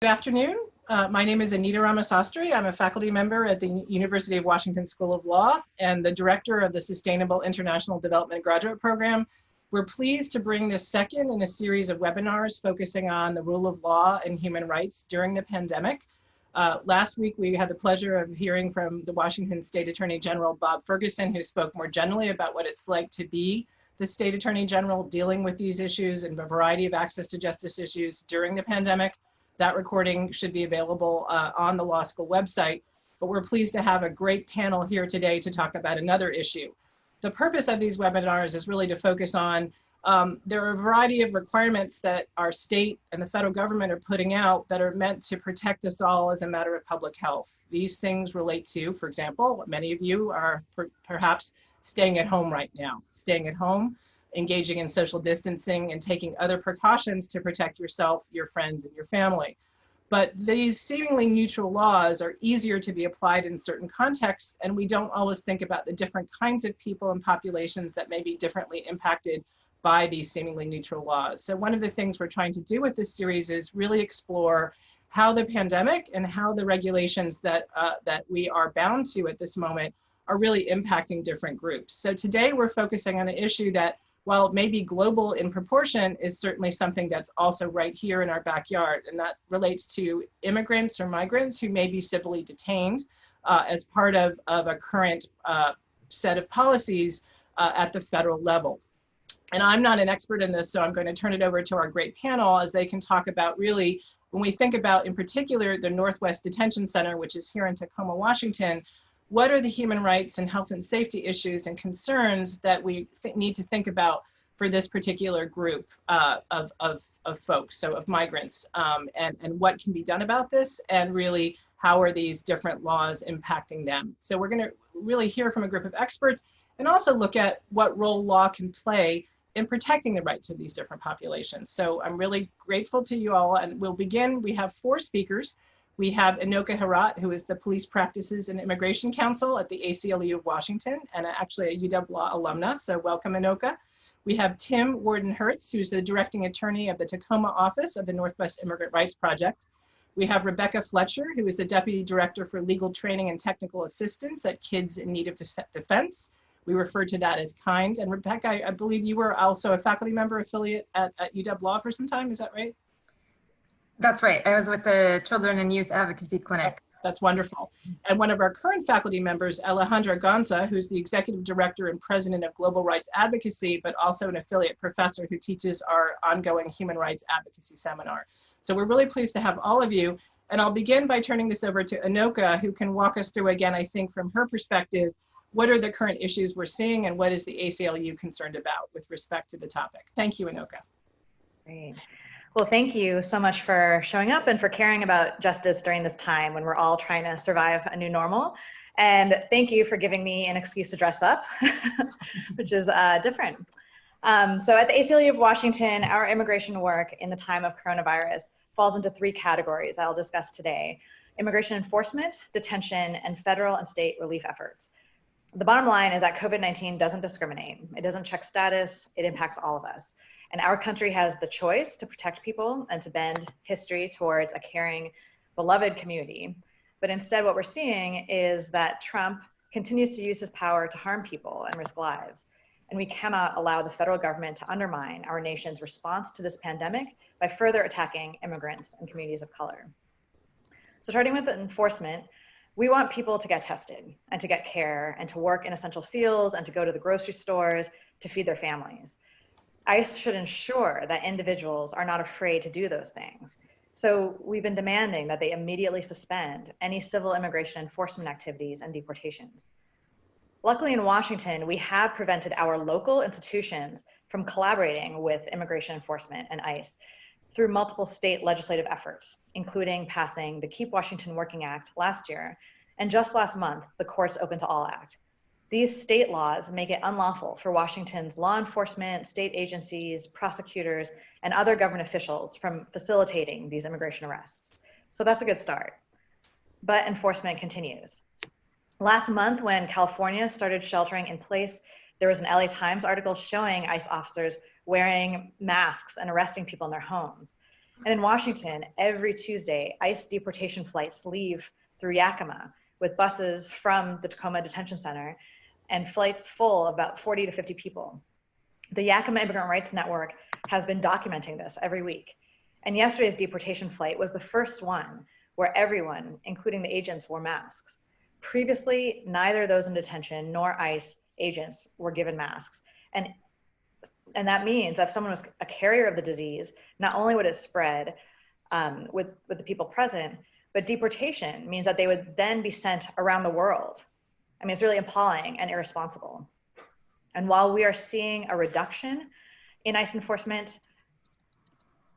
Good afternoon. My name is Anita Ramasastry. I'm a faculty member at the University of Washington School of Law and the director of the Sustainable International Development Graduate Program. We're pleased to bring this second in a series of webinars focusing on the rule of law and human rights during the pandemic. Last week, we had the pleasure of hearing from the Washington State Attorney General, Bob Ferguson, who spoke more generally about what it's like to be the State Attorney General dealing with these issues and a variety of access to justice issues during the pandemic. That recording should be available on the law school website, but we're pleased to have a great panel here today to talk about another issue. The purpose of these webinars is really to focus on, there are a variety of requirements that our state and the federal government are putting out that are meant to protect us all as a matter of public health. These things relate to, for example, many of you are perhaps staying at home right now, staying at home, engaging in social distancing and taking other precautions to protect yourself, your friends, and your family. But these seemingly neutral laws are easier to be applied in certain contexts, and we don't always think about the different kinds of people and populations that may be differently impacted by these seemingly neutral laws. So one of the things we're trying to do with this series is really explore how the pandemic and how the regulations that we are bound to at this moment are really impacting different groups. So today we're focusing on an issue that, while it may be global in proportion, is certainly something that's also right here in our backyard. And that relates to immigrants or migrants who may be civilly detained as part of a current set of policies at the federal level. And I'm not an expert in this, so I'm going to turn it over to our great panel as they can talk about really, when we think about in particular the Northwest Detention Center, which is here in Tacoma, Washington, what are the human rights and health and safety issues and concerns that we need to think about for this particular group of folks, so of migrants, and what can be done about this, and really how are these different laws impacting them? So we're going to really hear from a group of experts and also look at what role law can play in protecting the rights of these different populations. So I'm really grateful to you all, and we'll begin. We have 4 speakers. We have Enoka Herat, who is the Police Practices and Immigration Counsel at the ACLU of Washington, and actually a UW Law alumna, so welcome, Enoka. We have Tim Warden-Hertz, who's the Directing Attorney of the Tacoma Office of the Northwest Immigrant Rights Project. We have Rebekah Fletcher, who is the Deputy Director for Legal Training and Technical Assistance at Kids in Need of Defense. We refer to that as KIND. And Rebekah, I believe you were also a faculty member affiliate at UW Law for some time, is that right? That's right. I was with the Children and Youth Advocacy Clinic. That's wonderful. And one of our current faculty members, Alejandra Gonza, who's the Executive Director and President of Global Rights Advocacy, but also an affiliate professor who teaches our ongoing Human Rights Advocacy Seminar. So we're really pleased to have all of you. And I'll begin by turning this over to Enoka, who can walk us through again, I think from her perspective, what are the current issues we're seeing and what is the ACLU concerned about with respect to the topic? Thank you, Enoka. Great. Well, thank you so much for showing up and for caring about justice during this time when we're all trying to survive a new normal. And thank you for giving me an excuse to dress up, which is different. So at the ACLU of Washington, our immigration work in the time of coronavirus falls into 3 categories I'll discuss today: immigration enforcement, detention, and federal and state relief efforts. The bottom line is that COVID-19 doesn't discriminate. It doesn't check status. It impacts all of us. And our country has the choice to protect people and to bend history towards a caring, beloved community. But instead, what we're seeing is that Trump continues to use his power to harm people and risk lives. And we cannot allow the federal government to undermine our nation's response to this pandemic by further attacking immigrants and communities of color. So starting with enforcement, we want people to get tested and to get care and to work in essential fields and to go to the grocery stores to feed their families. ICE should ensure that individuals are not afraid to do those things. So we've been demanding that they immediately suspend any civil immigration enforcement activities and deportations. Luckily in Washington, we have prevented our local institutions from collaborating with immigration enforcement and ICE through multiple state legislative efforts, including passing the Keep Washington Working Act last year, and just last month, the Courts Open to All Act. These state laws make it unlawful for Washington's law enforcement, state agencies, prosecutors, and other government officials from facilitating these immigration arrests. So that's a good start. But enforcement continues. Last month, when California started sheltering in place, there was an LA Times article showing ICE officers wearing masks and arresting people in their homes. And in Washington, every Tuesday, ICE deportation flights leave through Yakima with buses from the Tacoma Detention Center and flights full of about 40 to 50 people. The Yakima Immigrant Rights Network has been documenting this every week. And yesterday's deportation flight was the first one where everyone, including the agents, wore masks. Previously, neither those in detention nor ICE agents were given masks. And that means that if someone was a carrier of the disease, not only would it spread with the people present, but deportation means that they would then be sent around the world. I mean, it's really appalling and irresponsible. And while we are seeing a reduction in ICE enforcement,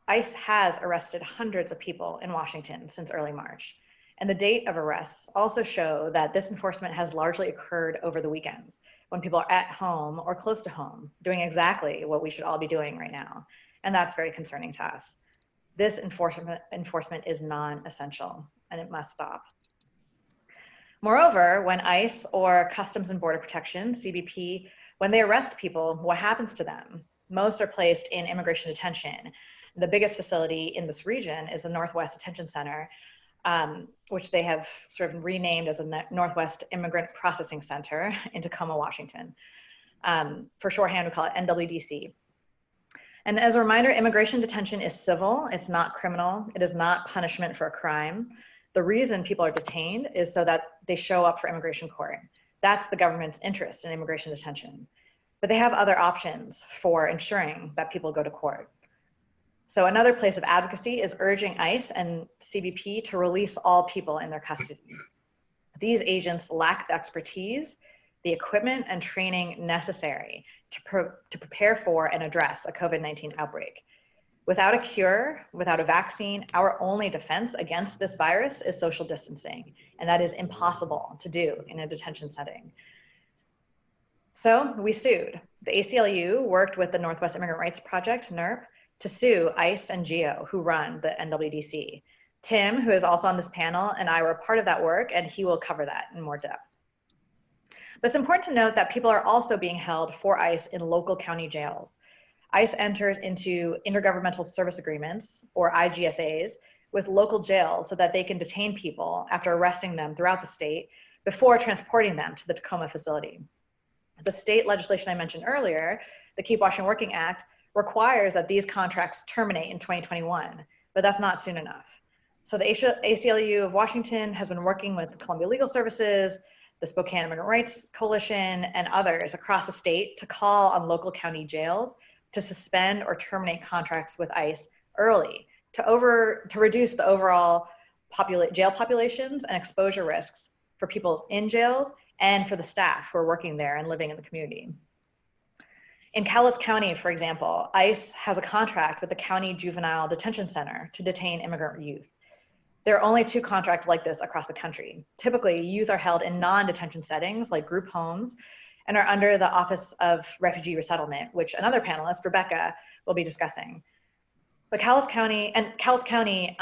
ICE has arrested hundreds of people in Washington since early March. And the date of arrests also show that this enforcement has largely occurred over the weekends when people are at home or close to home, doing exactly what we should all be doing right now. And that's very concerning to us. This enforcement is non-essential and it must stop. Moreover, when ICE or Customs and Border Protection, CBP, when they arrest people, what happens to them? Most are placed in immigration detention. The biggest facility in this region is the Northwest Detention Center, which they have sort of renamed as a Northwest Immigrant Processing Center in Tacoma, Washington. For shorthand, we call it NWDC. And as a reminder, immigration detention is civil, it's not criminal, it is not punishment for a crime. The reason people are detained is so that they show up for immigration court. That's the government's interest in immigration detention. But they have other options for ensuring that people go to court. So another place of advocacy is urging ICE and CBP to release all people in their custody. These agents lack the expertise, the equipment, and training necessary to prepare for and address a COVID-19 outbreak. Without a cure, without a vaccine, our only defense against this virus is social distancing, and that is impossible to do in a detention setting. So we sued. The ACLU worked with the Northwest Immigrant Rights Project, NIRP, to sue ICE and GEO, who run the NWDC. Tim, who is also on this panel, and I were a part of that work, and he will cover that in more depth. But it's important to note that people are also being held for ICE in local county jails. ICE enters into intergovernmental service agreements, or IGSAs, with local jails so that they can detain people after arresting them throughout the state before transporting them to the Tacoma facility. The state legislation I mentioned earlier, the Keep Washington Working Act, requires that these contracts terminate in 2021, but that's not soon enough. So the ACLU of Washington has been working with Columbia Legal Services, the Spokane Immigrant Rights Coalition, and others across the state to call on local county jails to suspend or terminate contracts with ICE early to reduce the overall jail populations and exposure risks for people in jails and for the staff who are working there and living in the community. In Cowlitz County, for example, ICE has a contract with the County Juvenile Detention Center to detain immigrant youth. There are only 2 contracts like this across the country. Typically, youth are held in non-detention settings like group homes and are under the Office of Refugee Resettlement, which another panelist, Rebekah, will be discussing. But Cowlitz County,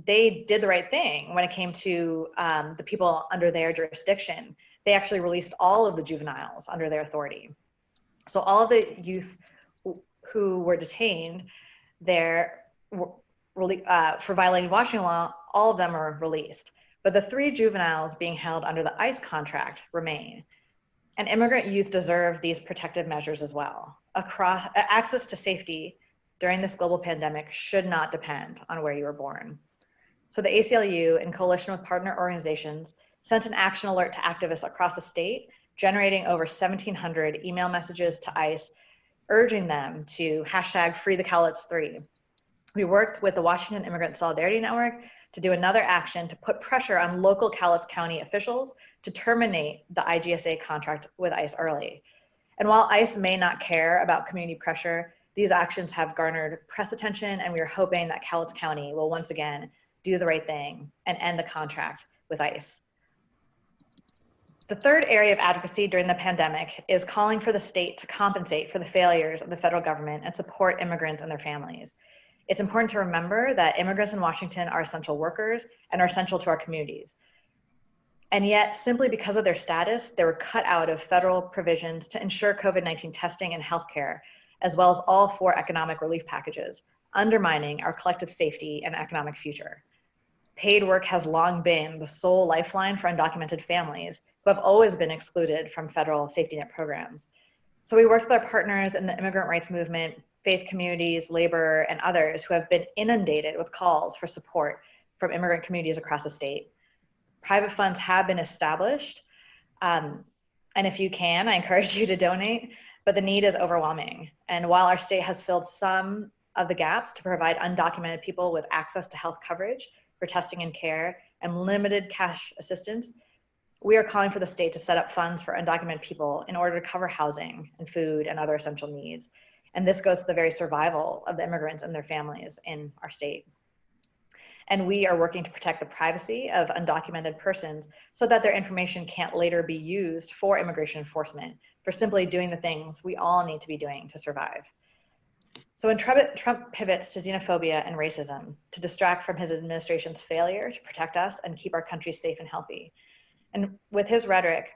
they did the right thing when it came to the people under their jurisdiction. They actually released all of the juveniles under their authority. So all of the youth who were detained there for violating Washington law, all of them are released. But the 3 juveniles being held under the ICE contract remain. And immigrant youth deserve these protective measures as well. Access to safety during this global pandemic should not depend on where you were born. So the ACLU, in coalition with partner organizations, sent an action alert to activists across the state, generating over 1,700 email messages to ICE, urging them to #FreeTheCowlitz3. We worked with the Washington Immigrant Solidarity Network to do another action to put pressure on local Cowlitz County officials to terminate the IGSA contract with ICE early. And while ICE may not care about community pressure, these actions have garnered press attention, and we are hoping that Cowlitz County will once again do the right thing and end the contract with ICE. The third area of advocacy during the pandemic is calling for the state to compensate for the failures of the federal government and support immigrants and their families. It's important to remember that immigrants in Washington are essential workers and are essential to our communities. And yet, simply because of their status, they were cut out of federal provisions to ensure COVID-19 testing and healthcare, as well as all 4 economic relief packages, undermining our collective safety and economic future. Paid work has long been the sole lifeline for undocumented families who have always been excluded from federal safety net programs. So we worked with our partners in the immigrant rights movement, faith communities, labor, and others who have been inundated with calls for support from immigrant communities across the state. Private funds have been established, and if you can, I encourage you to donate, but the need is overwhelming. And while our state has filled some of the gaps to provide undocumented people with access to health coverage for testing and care and limited cash assistance, we are calling for the state to set up funds for undocumented people in order to cover housing and food and other essential needs. And this goes to the very survival of the immigrants and their families in our state. And we are working to protect the privacy of undocumented persons so that their information can't later be used for immigration enforcement for simply doing the things we all need to be doing to survive. So when Trump pivots to xenophobia and racism to distract from his administration's failure to protect us and keep our country safe and healthy, and with his rhetoric,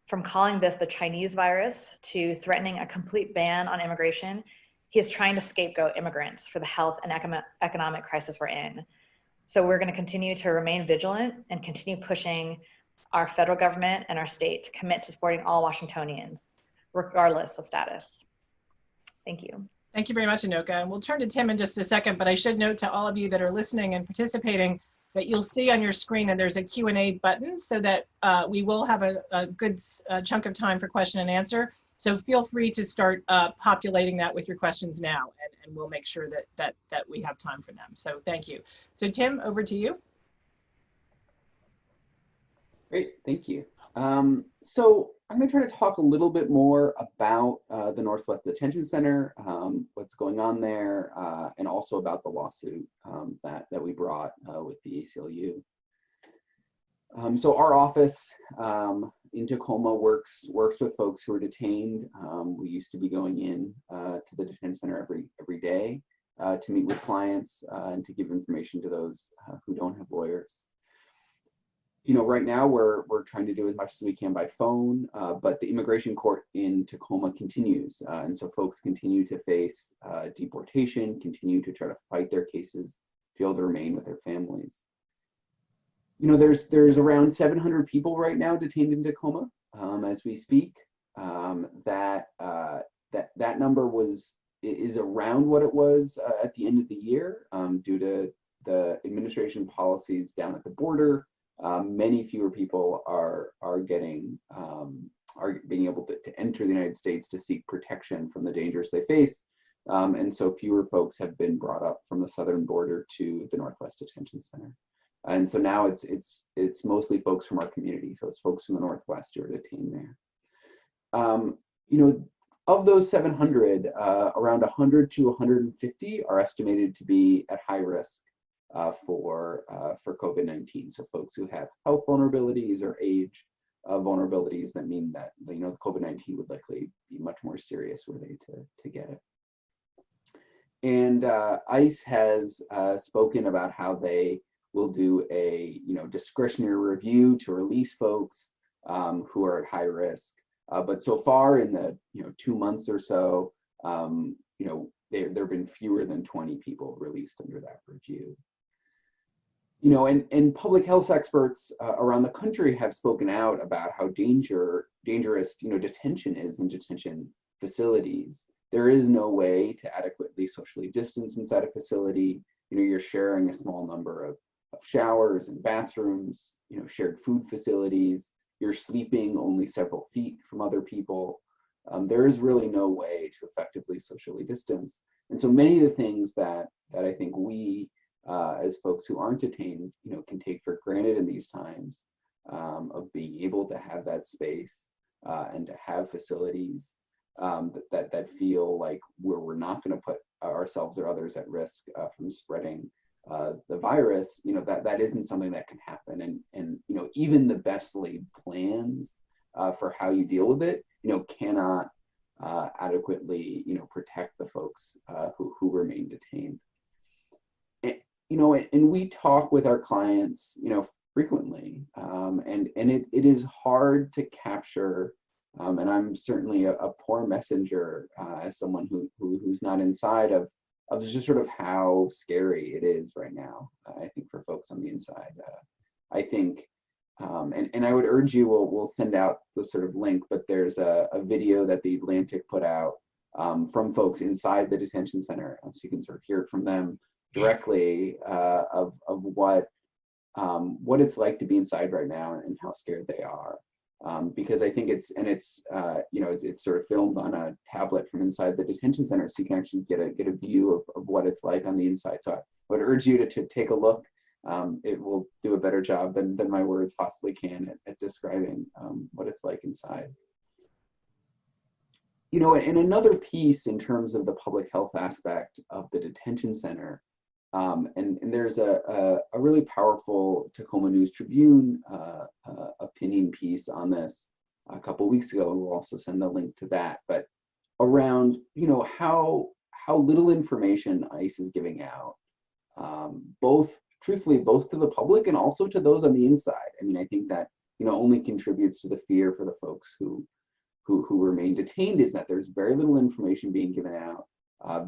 from calling this the Chinese virus to threatening a complete ban on immigration, he is trying to scapegoat immigrants for the health and economic crisis we're in. So we're going to continue to remain vigilant and continue pushing our federal government and our state to commit to supporting all Washingtonians, regardless of status. Thank you. Thank you very much, Enoka. And we'll turn to Tim in just a second, but I should note to all of you that are listening and participating that you'll see on your screen and there's a Q&A button so that we will have a good chunk of time for question and answer. So feel free to start populating that with your questions now, and we'll make sure that we have time for them. So thank you. So Tim, over to you. Great, thank you. So I'm going to try to talk a little bit more about the Northwest Detention Center, what's going on there, and also about the lawsuit that we brought with the ACLU. So our office in Tacoma works with folks who are detained. We used to be going in to the detention center every day to meet with clients and to give information to those who don't have lawyers. You know, right now we're trying to do as much as we can by phone, but the immigration court in Tacoma continues, and so folks continue to face deportation, continue to try to fight their cases, to be able to remain with their families. You know, there's around 700 people right now detained in Tacoma as we speak. That number is around what it was at the end of the year due to the administration policies down at the border. Many fewer people are being able to enter the United States to seek protection from the dangers they face, and so fewer folks have been brought up from the southern border to the Northwest Detention Center. And so now it's mostly folks from our community. So it's folks from the Northwest who are detained there. You know, of those 700, around 100 to 150 are estimated to be at high risk for COVID-19. So folks who have health vulnerabilities or age vulnerabilities that mean that, you know, COVID-19 would likely be much more serious were they to get it. And ICE has spoken about how they will do a discretionary review to release folks who are at high risk. But so far in the 2 months or so, there have been fewer than 20 people released under that review. You know, and public health experts around the country have spoken out about how dangerous detention is in detention facilities. There is no way to adequately socially distance inside a facility. You know, you're sharing a small number of showers and bathrooms, shared food facilities. You're sleeping only several feet from other people. There is really no way to effectively socially distance. And so many of the things that I think we, as folks who aren't detained, can take for granted in these times of being able to have that space and to have facilities that feel like we're not going to put ourselves or others at risk from spreading the virus, that isn't something that can happen. And even the best laid plans for how you deal with it, cannot adequately, protect the folks who remain detained. And we talk with our clients, frequently, and it is hard to capture. And I'm certainly a poor messenger as someone who's not inside of just sort of how scary it is right now. I think for folks on the inside, I think, and I would urge you, we'll send out the sort of link, but there's a video that the Atlantic put out from folks inside the detention center, so you can sort of hear it from them directly of what it's like to be inside right now and how scared they are. Because I think it's sort of filmed on a tablet from inside the detention center, so you can actually get a view of what it's like on the inside. So I would urge you to take a look. It will do a better job than my words possibly can at describing what it's like inside. And another piece in terms of the public health aspect of the detention center, and there's a really powerful Tacoma News Tribune opinion piece on this a couple weeks ago, and we'll also send a link to that. But around how little information ICE is giving out, both to the public and also to those on the inside. I mean, I think that only contributes to the fear for the folks who remain detained, is that there's very little information being given out,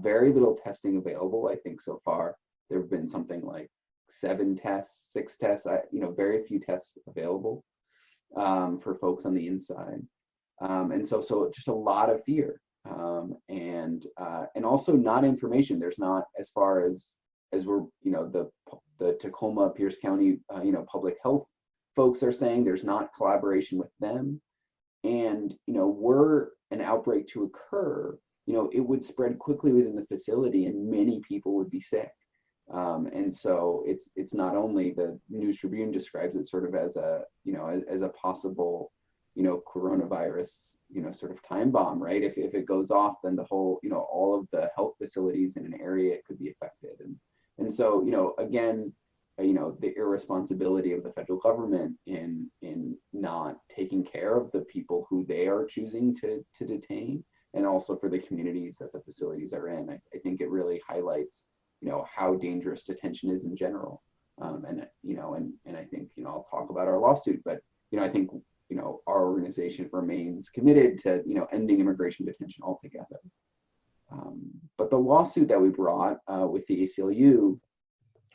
very little testing available. I think so far there have been something like 6 tests, very few tests available for folks on the inside. And so just a lot of fear, and also not information. There's not, as far as we're, the Tacoma, Pierce County, public health folks are saying, there's not collaboration with them. And, were an outbreak to occur, it would spread quickly within the facility and many people would be sick. And so it's not only, the News Tribune describes it sort of as a possible, coronavirus, sort of time bomb, right? If it goes off, then the whole, all of the health facilities in an area could be affected. And so, again, the irresponsibility of the federal government in not taking care of the people who they are choosing to detain, and also for the communities that the facilities are in. I think it really highlights, how dangerous detention is in general. And I think, I'll talk about our lawsuit, but, I think, our organization remains committed to, ending immigration detention altogether. But the lawsuit that we brought with the ACLU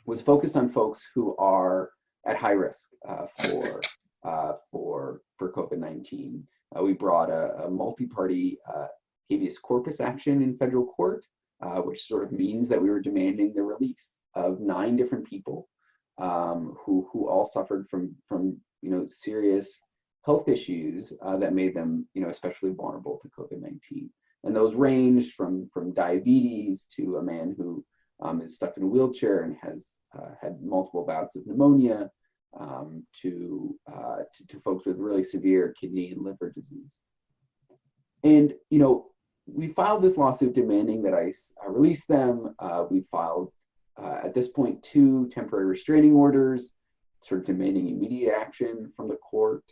was focused on folks who are at high risk for COVID-19. We brought a multi-party habeas corpus action in federal court, which sort of means that we were demanding the release of 9 different people who all suffered from serious health issues that made them especially vulnerable to COVID-19. And those ranged from diabetes to a man who is stuck in a wheelchair and has had multiple bouts of pneumonia, to folks with really severe kidney and liver disease. And we filed this lawsuit demanding that ICE release them. We filed at this point 2 temporary restraining orders, sort of demanding immediate action from the court.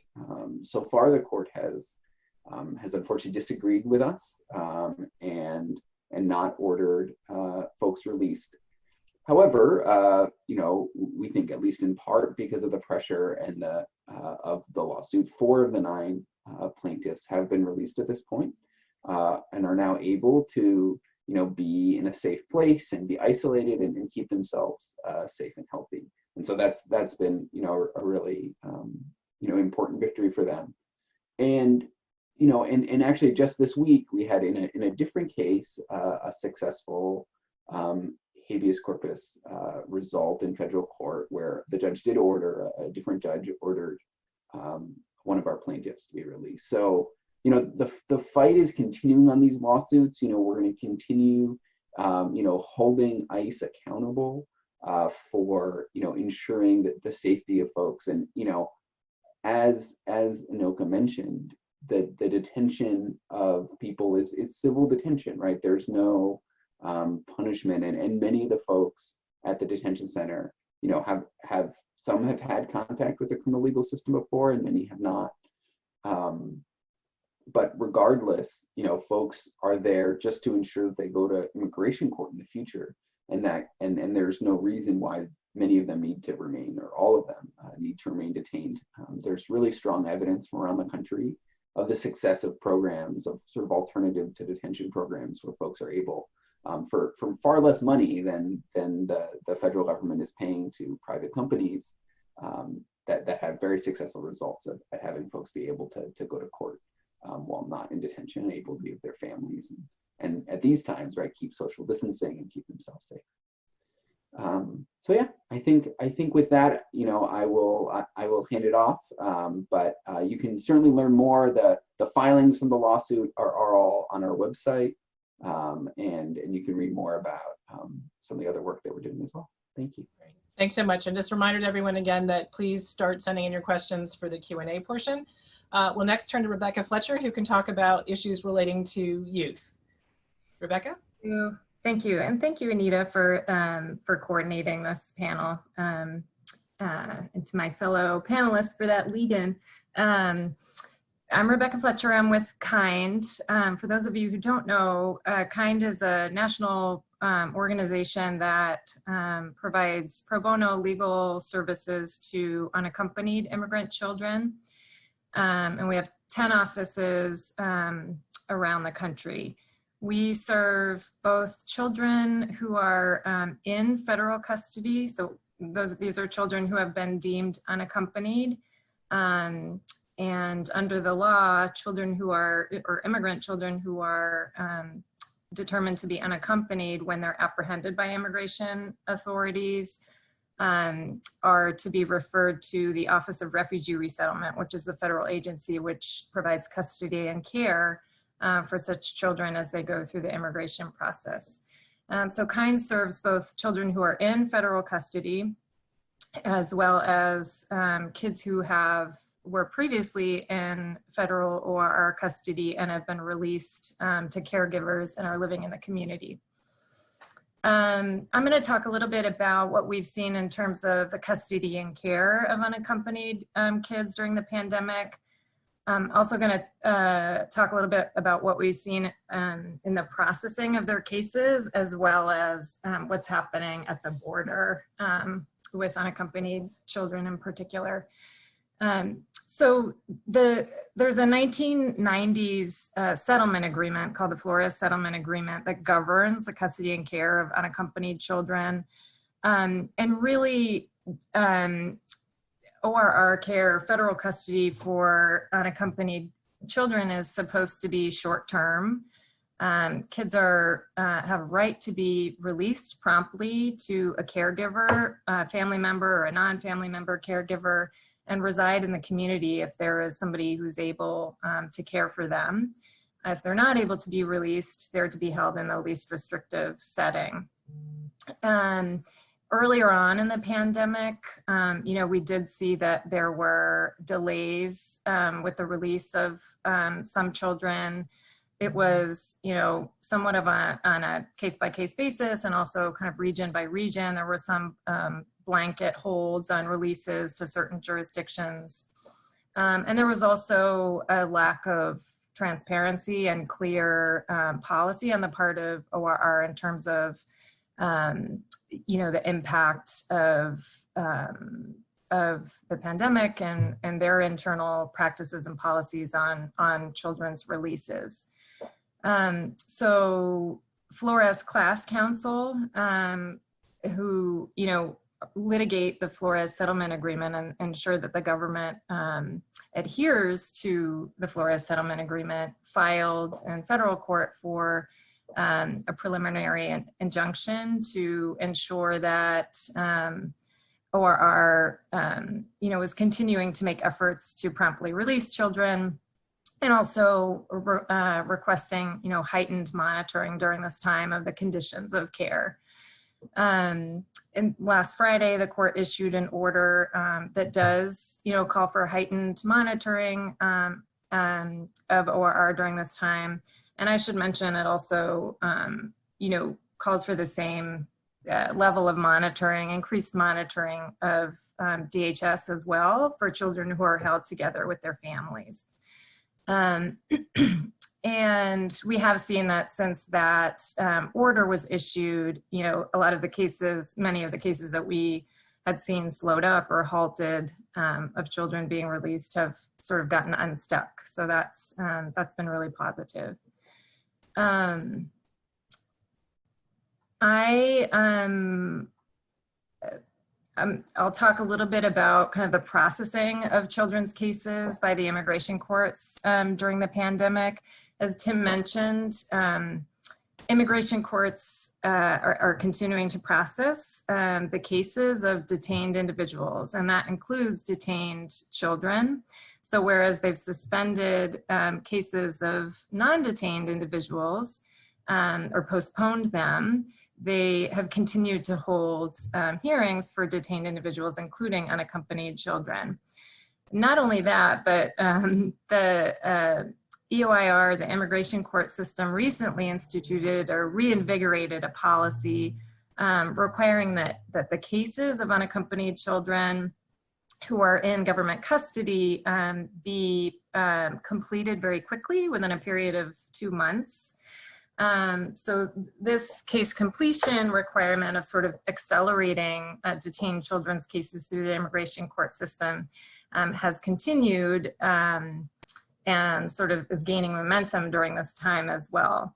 So far, the court has unfortunately disagreed with us and not ordered folks released. However, we think, at least in part because of the pressure and of the lawsuit, 4 of the 9 plaintiffs have been released at this point, and are now able to be in a safe place and be isolated and keep themselves safe and healthy. And so that's been a really important victory for them. And and actually just this week we had in a different case a successful habeas corpus result in federal court, where the judge did order, a different judge ordered one of our plaintiffs to be released. So the fight is continuing on these lawsuits. We're going to continue holding ICE accountable for ensuring that the safety of folks. And as Enoka mentioned, the detention of people is civil detention, right? There's no punishment, and many of the folks at the detention center have some have had contact with the criminal legal system before, and many have not. But regardless, folks are there just to ensure that they go to immigration court in the future, and there's no reason why many of them need to remain, or all of them need to remain detained. There's really strong evidence from around the country of the success of programs, of sort of alternative to detention programs, where folks are able for far less money than the federal government is paying to private companies that have very successful results at having folks be able to go to court while not in detention and able to be with their families and at these times, right, keep social distancing and keep themselves safe. So yeah, I think with that, I will hand it off. But you can certainly learn more. The filings from the lawsuit are all on our website, and you can read more about some of the other work that we're doing as well. Thank you. Thanks so much. And just a reminder to everyone again that please start sending in your questions for the Q&A portion. We'll next turn to Rebekah Fletcher, who can talk about issues relating to youth. Rebekah? Thank you. And thank you, Anita, for coordinating this panel, and to my fellow panelists for that lead-in. I'm Rebekah Fletcher. I'm with KIND. For those of you who don't know, KIND is a national organization that provides pro bono legal services to unaccompanied immigrant children. And we have 10 offices around the country. We serve both children who are in federal custody. So these are children who have been deemed unaccompanied. And under the law, children who are, or immigrant children who are determined to be unaccompanied when they're apprehended by immigration authorities are to be referred to the Office of Refugee Resettlement, which is the federal agency which provides custody and care for such children as they go through the immigration process. So KIND serves both children who are in federal custody as well as kids who were previously in federal ORR custody and have been released to caregivers and are living in the community. I'm going to talk a little bit about what we've seen in terms of the custody and care of unaccompanied kids during the pandemic. I'm also going to talk a little bit about what we've seen in the processing of their cases, as well as what's happening at the border with unaccompanied children in particular. So there's a 1990s settlement agreement called the Flores Settlement Agreement that governs the custody and care of unaccompanied children. And really, ORR care, federal custody for unaccompanied children, is supposed to be short-term. Kids have a right to be released promptly to a caregiver, a family member or a non-family member caregiver, and reside in the community if there is somebody who's able to care for them. If they're not able to be released, they're to be held in the least restrictive setting. Earlier on in the pandemic, we did see that there were delays with the release of some children. It was, somewhat of on a case-by-case basis, and also kind of region by region. There were some blanket holds on releases to certain jurisdictions. And there was also a lack of transparency and clear policy on the part of ORR in terms of the impact of the pandemic and their internal practices and policies on children's releases. So Flores Class Council, who litigate the Flores Settlement Agreement and ensure that the government adheres to the Flores Settlement Agreement, filed in federal court for a preliminary injunction to ensure that ORR, is continuing to make efforts to promptly release children, and also requesting, heightened monitoring during this time of the conditions of care. And last Friday, the court issued an order that does, call for heightened monitoring of ORR during this time. And I should mention it also, calls for the same level of monitoring, increased monitoring of DHS as well for children who are held together with their families. And we have seen that since that order was issued, a lot of the cases, many of the cases that we had seen slowed up or halted of children being released have sort of gotten unstuck. So that's been really positive. I'll talk a little bit about kind of the processing of children's cases by the immigration courts during the pandemic. As Tim mentioned, immigration courts are continuing to process the cases of detained individuals, and that includes detained children. So whereas they've suspended cases of non-detained individuals or postponed them, they have continued to hold hearings for detained individuals, including unaccompanied children. Not only that, but the EOIR, the immigration court system, recently instituted or reinvigorated a policy requiring that the cases of unaccompanied children who are in government custody be completed very quickly within a period of 2 months. So this case completion requirement of sort of accelerating detained children's cases through the immigration court system has continued and sort of is gaining momentum during this time as well.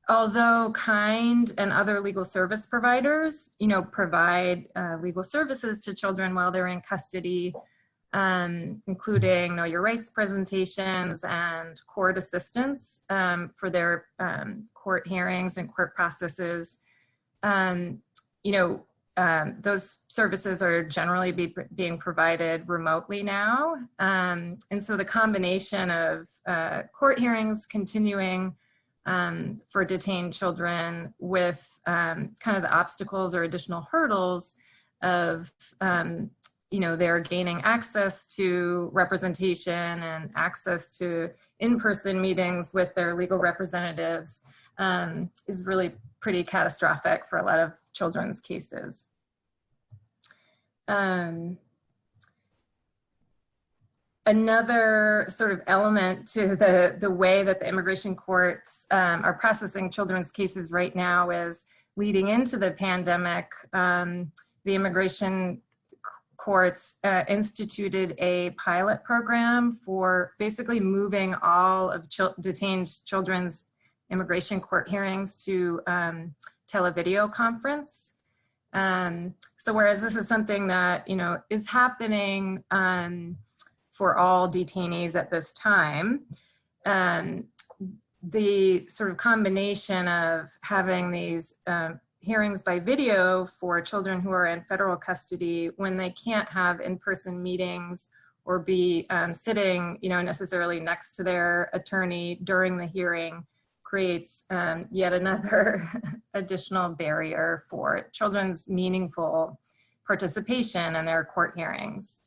Although KIND and other legal service providers, provide legal services to children while they're in custody, including Know Your Rights presentations and court assistance for their court hearings and court processes. Those services are generally being provided remotely now. And so the combination of court hearings continuing for detained children with kind of the obstacles or additional hurdles of they're gaining access to representation and access to in-person meetings with their legal representatives is really pretty catastrophic for a lot of children's cases. Another sort of element to the way that the immigration courts are processing children's cases right now is leading into the pandemic, the immigration courts instituted a pilot program for basically moving all of detained children's immigration court hearings to televideo conference. So whereas this is something that, is happening for all detainees at this time, the sort of combination of having these hearings by video for children who are in federal custody when they can't have in-person meetings or be sitting, necessarily next to their attorney during the hearing creates yet another additional barrier for children's meaningful participation in their court hearings.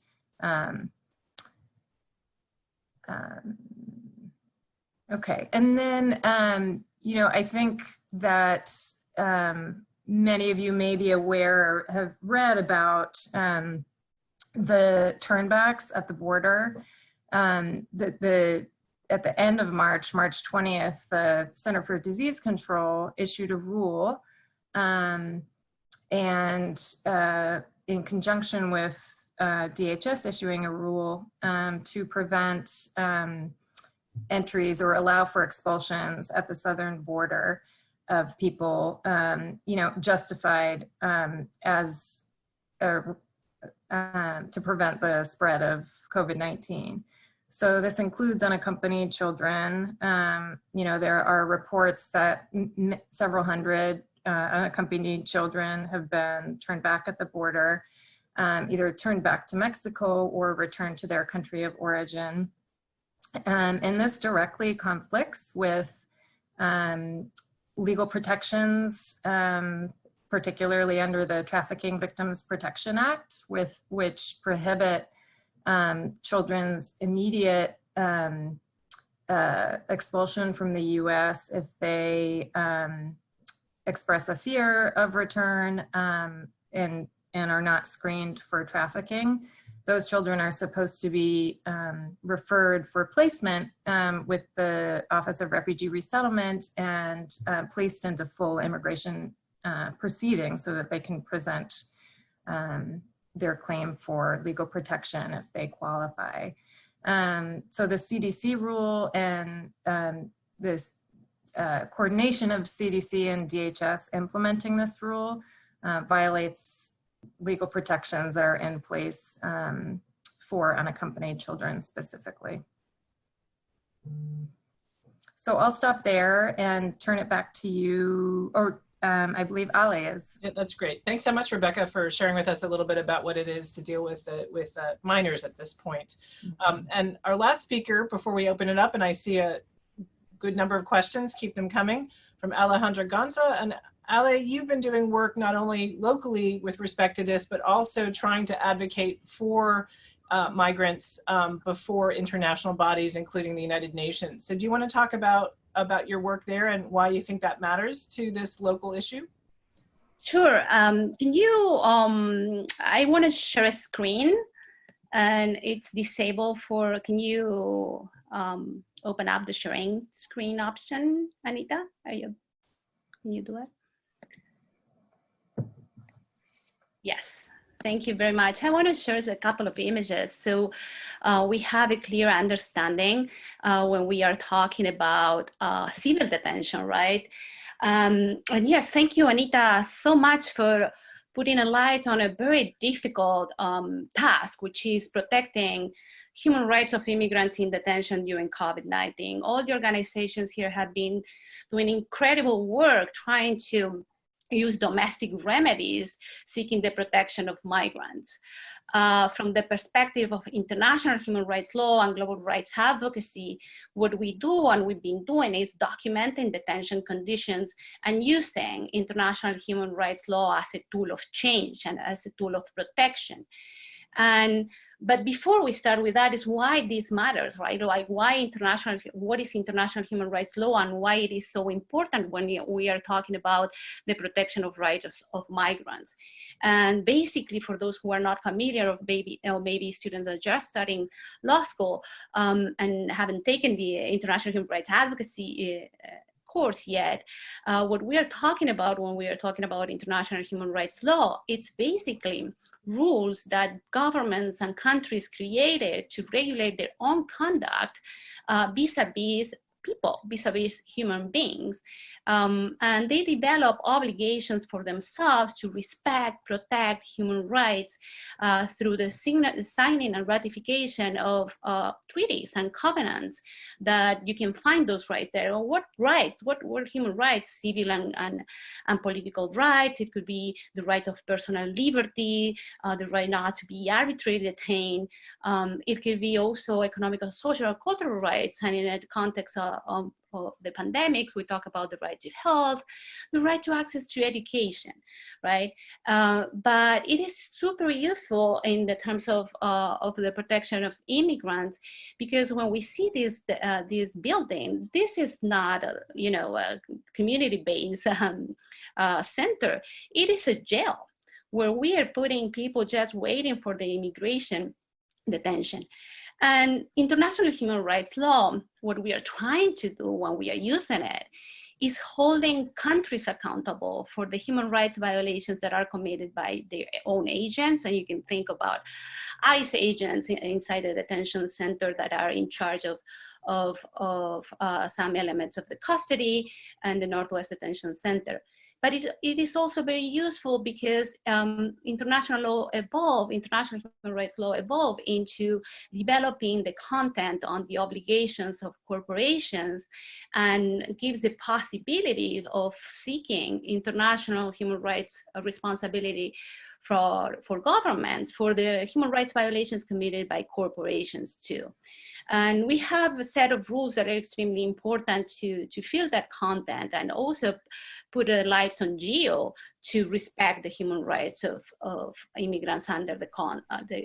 Okay, and then, I think that many of you may be aware or have read about the turnbacks at the border. At the end of March 20th, the Center for Disease Control issued a rule and in conjunction with DHS issuing a rule to prevent entries or allow for expulsions at the southern border of people, justified as to prevent the spread of COVID-19. So this includes unaccompanied children. There are reports that several hundred unaccompanied children have been turned back at the border, either turned back to Mexico or returned to their country of origin. And this directly conflicts with legal protections, particularly under the Trafficking Victims Protection Act, which prohibit children's immediate expulsion from the US if they express a fear of return and are not screened for trafficking. Those children are supposed to be referred for placement with the Office of Refugee Resettlement and placed into full immigration proceedings so that they can present their claim for legal protection if they qualify. So the CDC rule and this coordination of CDC and DHS implementing this rule violates legal protections that are in place for unaccompanied children specifically. So I'll stop there and turn it back to you, or I believe Ale is. Yeah, that's great. Thanks so much, Rebekah, for sharing with us a little bit about what it is to deal with minors at this point. And our last speaker, before we open it up, and I see a good number of questions, keep them coming, from Alejandra Gonza. And Ale, you've been doing work not only locally with respect to this, but also trying to advocate for migrants before international bodies, including the United Nations. So do you want to talk about your work there and why you think that matters to this local issue? Sure. Can you, I want to share a screen and it's disabled for, can you open up the sharing screen option, Anita? Can you do it? Yes. Thank you very much. I want to share a couple of images so we have a clear understanding when we are talking about civil detention, right? And yes, thank you, Anita, so much for putting a light on a very difficult task, which is protecting human rights of immigrants in detention during COVID-19. All the organizations here have been doing incredible work trying to use domestic remedies seeking the protection of migrants. From the perspective of international human rights law and global rights advocacy, what we do and we've been doing is documenting detention conditions and using international human rights law as a tool of change and as a tool of protection. But before we start with that is why this matters, right? Like why what is international human rights law and why it is so important when we are talking about the protection of rights of migrants. And basically for those who are not familiar of maybe students are just starting law school and haven't taken the international human rights advocacy course yet, what we are talking about when we are talking about international human rights law, it's basically rules that governments and countries created to regulate their own conduct vis-a-vis people, vis-a-vis human beings. And they develop obligations for themselves to respect, protect human rights through the signing and ratification of treaties and covenants that you can find those right there. Or what rights, what were human rights, civil and political rights. It could be the right of personal liberty, the right not to be arbitrarily detained. It could be also economic, social, or cultural rights. And in the context of the pandemics, we talk about the right to health, the right to access to education, right? But it is super useful in the terms of the protection of immigrants, because when we see this building, this is not a community-based center. It is a jail where we are putting people just waiting for the immigration detention. And international human rights law, what we are trying to do when we are using it is holding countries accountable for the human rights violations that are committed by their own agents. And you can think about ICE agents inside the detention center that are in charge of some elements of the custody and the Northwest Detention Center. But it is also very useful because international human rights law evolved into developing the content on the obligations of corporations and gives the possibility of seeking international human rights responsibility for governments, for the human rights violations committed by corporations too. And we have a set of rules that are extremely important to fill that content and also put lights on GEO to respect the human rights of immigrants under the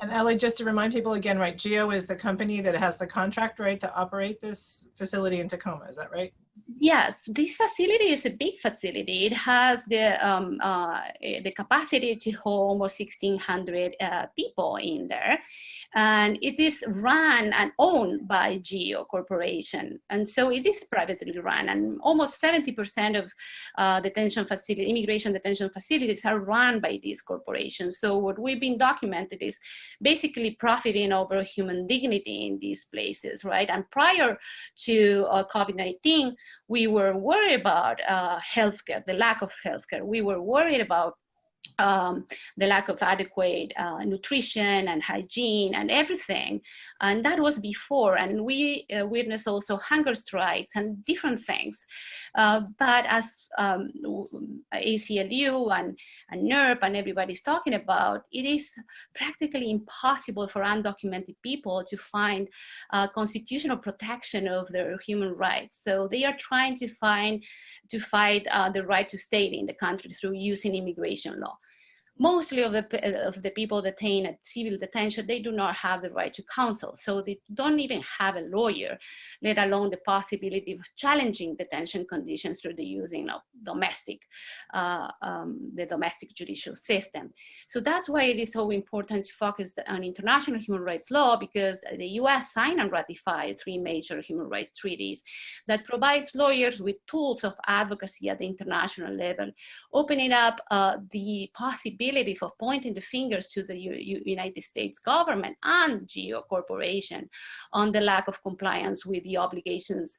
And Ellie, just to remind people again, right, GEO is the company that has the contract, right, to operate this facility in Tacoma, is that right? Yes, this facility is a big facility. It has the capacity to hold almost 1,600 people in there. And it is run and owned by GEO Corporation. And so it is privately run. And almost 70% of immigration detention facilities are run by these corporations. So what we've been documented is basically profiting over human dignity in these places, right? And prior to COVID-19, We were worried about healthcare, the lack of healthcare. We were worried about the lack of adequate nutrition and hygiene and everything. And that was before. And we witnessed also hunger strikes and different things. But as ACLU and NERP and everybody's talking about, it is practically impossible for undocumented people to find constitutional protection of their human rights. So they are trying to fight the right to stay in the country through using immigration law. Mostly of the people detained at civil detention, they do not have the right to counsel. So they don't even have a lawyer, let alone the possibility of challenging detention conditions through the using of the domestic judicial system. So that's why it is so important to focus on international human rights law, because the US signed and ratified 3 major human rights treaties that provides lawyers with tools of advocacy at the international level, opening up the possibility of pointing the fingers to the United States government and GEO Corporation on the lack of compliance with the obligations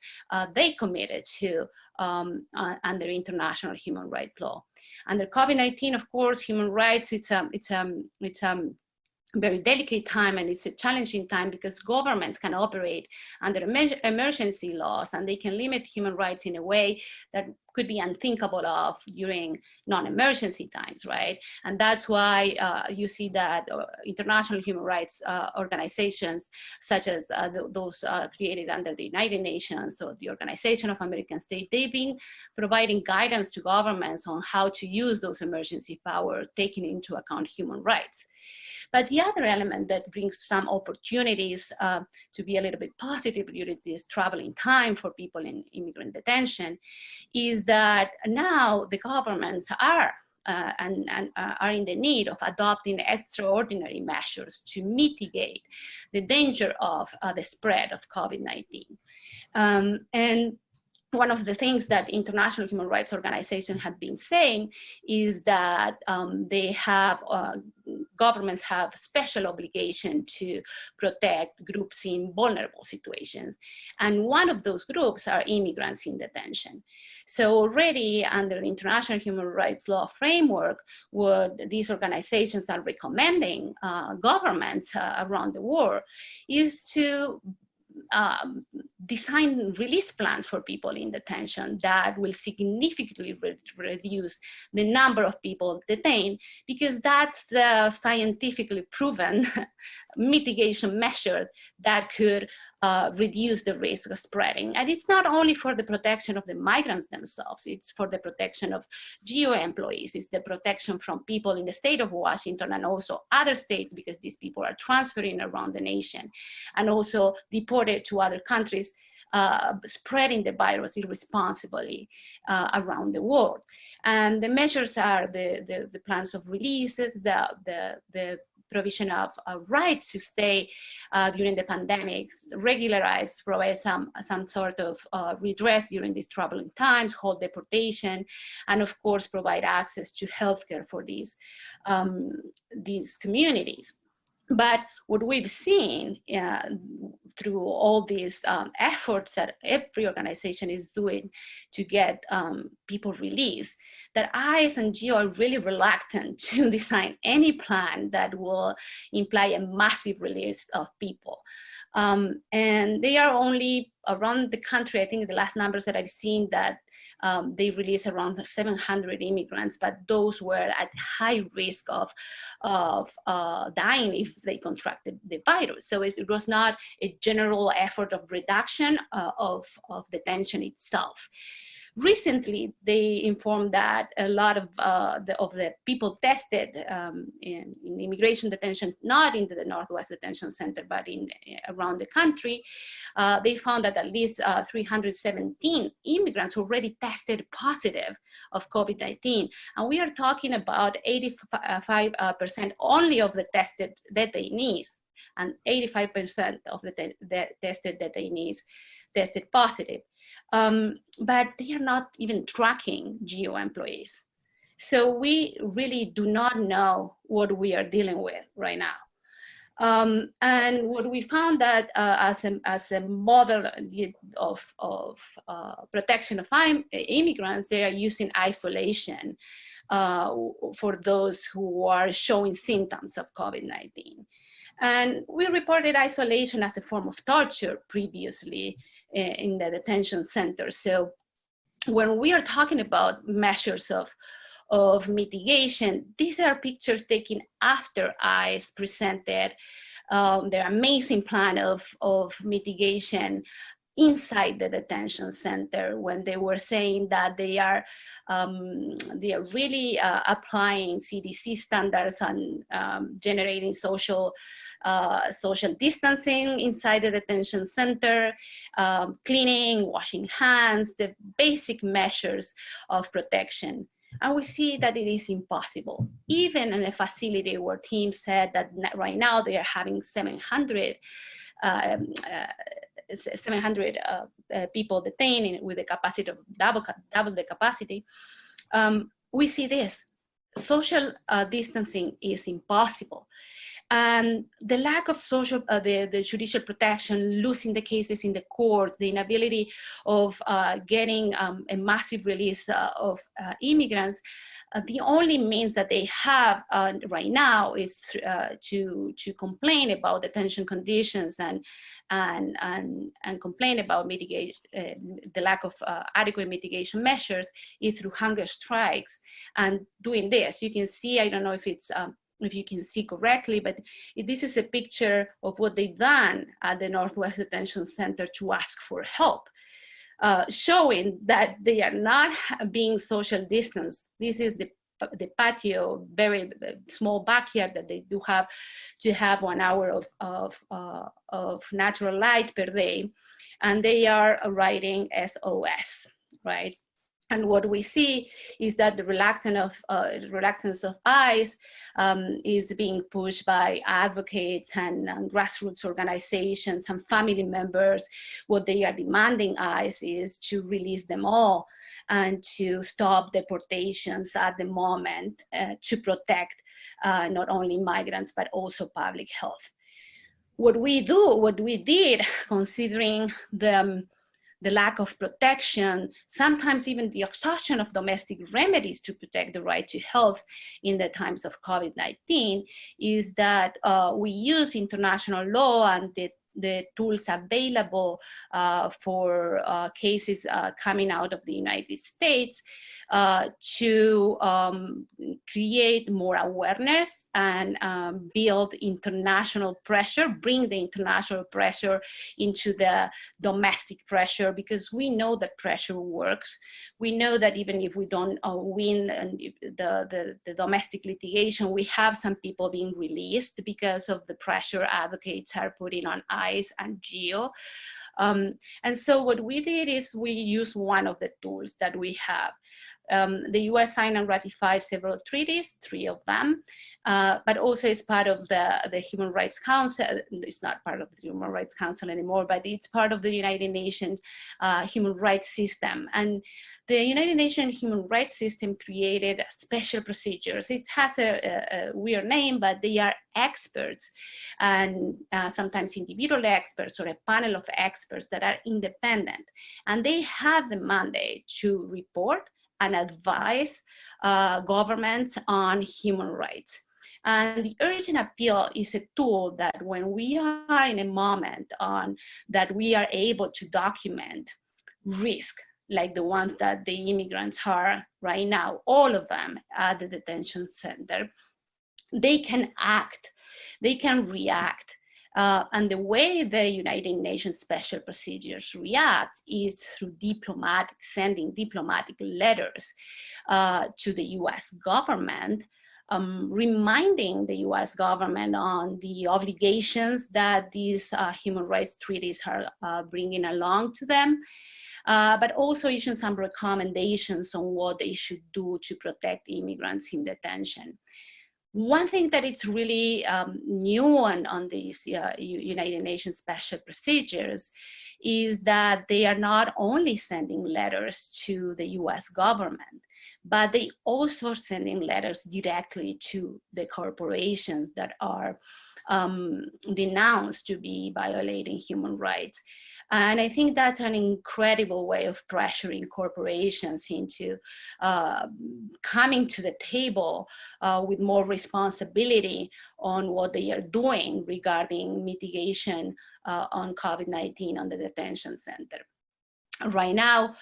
they committed to under international human rights law. Under COVID-19, of course, human rights, it's very delicate time, and it's a challenging time because governments can operate under emergency laws, and they can limit human rights in a way that could be unthinkable of during non-emergency times, right? And that's why you see that international human rights organizations, such as those created under the United Nations or the Organization of American States, they've been providing guidance to governments on how to use those emergency powers, taking into account human rights. But the other element that brings some opportunities to be a little bit positive during this traveling time for people in immigrant detention is that now the governments are in the need of adopting extraordinary measures to mitigate the danger of the spread of COVID-19. And one of the things that international human rights organizations have been saying is that governments have special obligation to protect groups in vulnerable situations. And one of those groups are immigrants in detention. So already under the international human rights law framework, what these organizations are recommending governments around the world is to design release plans for people in detention that will significantly reduce the number of people detained, because that's the scientifically proven mitigation measure that could reduce the risk of spreading. And it's not only for the protection of the migrants themselves, it's for the protection of GEO employees, it's the protection from people in the state of Washington and also other states, because these people are transferring around the nation and also deported to other countries, spreading the virus irresponsibly around the world. And the measures are the plans of releases, the provision of rights to stay during the pandemic, regularize, provide some sort of redress during these troubling times, hold deportation, and of course provide access to healthcare for these communities. But what we've seen through all these efforts that every organization is doing to get people released, that ICE and GEO are really reluctant to design any plan that will imply a massive release of people. And they are only around the country. I think the last numbers that I've seen that they released around 700 immigrants, but those were at high risk of dying if they contracted the virus. So it was not a general effort of reduction of detention itself. Recently, they informed that a lot of the people tested in immigration detention, not in the Northwest Detention Center, but around the country, they found that at least 317 immigrants already tested positive of COVID-19. And we are talking about 85% only of the tested detainees, and 85% of the tested detainees tested positive. But they are not even tracking GEO employees. So we really do not know what we are dealing with right now. And what we found that as a model of protection of immigrants, they are using isolation for those who are showing symptoms of COVID-19. And we reported isolation as a form of torture previously in the detention center. So when we are talking about measures of mitigation, these are pictures taken after ICE presented their amazing plan of mitigation inside the detention center, when they were saying that they are really applying CDC standards and generating social distancing inside the detention center, cleaning, washing hands, the basic measures of protection. And we see that it is impossible. Even in a facility where teams said that right now they are having 700 people detained with a capacity of double the capacity, we see this. Social distancing is impossible. And the lack of the judicial protection, losing the cases in the courts, the inability of getting a massive release of immigrants, the only means that they have right now is to complain about detention conditions and complain about mitigation, the lack of adequate mitigation measures is through hunger strikes. And doing this, you can see, I don't know if it's if you can see correctly, but this is a picture of what they've done at the Northwest Detention Center to ask for help, showing that they are not being social distanced. This is the patio, very small backyard that they do have to have 1 hour of natural light per day. And they are writing SOS, right? And what we see is that the reluctance of ICE is being pushed by advocates and grassroots organizations and family members. What they are demanding ICE is to release them all and to stop deportations at the moment to protect not only migrants, but also public health. What we did, considering the lack of protection, sometimes even the exhaustion of domestic remedies to protect the right to health in the times of COVID-19, is that we use international law and the tools available for cases coming out of the United States to create more awareness and build international pressure, bring the international pressure into the domestic pressure, because we know that pressure works. We know that even if we don't win the domestic litigation, we have some people being released because of the pressure advocates are putting on ICE and GEO. And so what we did is we used one of the tools that we have. The US signed and ratified several treaties, 3 of them, but also is part of the Human Rights Council. It's not part of the Human Rights Council anymore, but it's part of the United Nations human rights system. And the United Nations human rights system created special procedures. It has a weird name, but they are experts, and sometimes individual experts or a panel of experts that are independent. And they have the mandate to report and advise governments on human rights. And the urgent appeal is a tool that when we are in a moment that we are able to document risk, like the ones that the immigrants are right now, all of them at the detention center, they can act, they can react. And the way the United Nations special procedures react is through sending diplomatic letters to the US government, reminding the US government on the obligations that these human rights treaties are bringing along to them, but also issuing some recommendations on what they should do to protect immigrants in detention. One thing that it's really new on these United Nations special procedures is that they are not only sending letters to the US government, but they also sending letters directly to the corporations that are denounced to be violating human rights. And I think that's an incredible way of pressuring corporations into coming to the table with more responsibility on what they are doing regarding mitigation on COVID-19 on the detention center. Right now,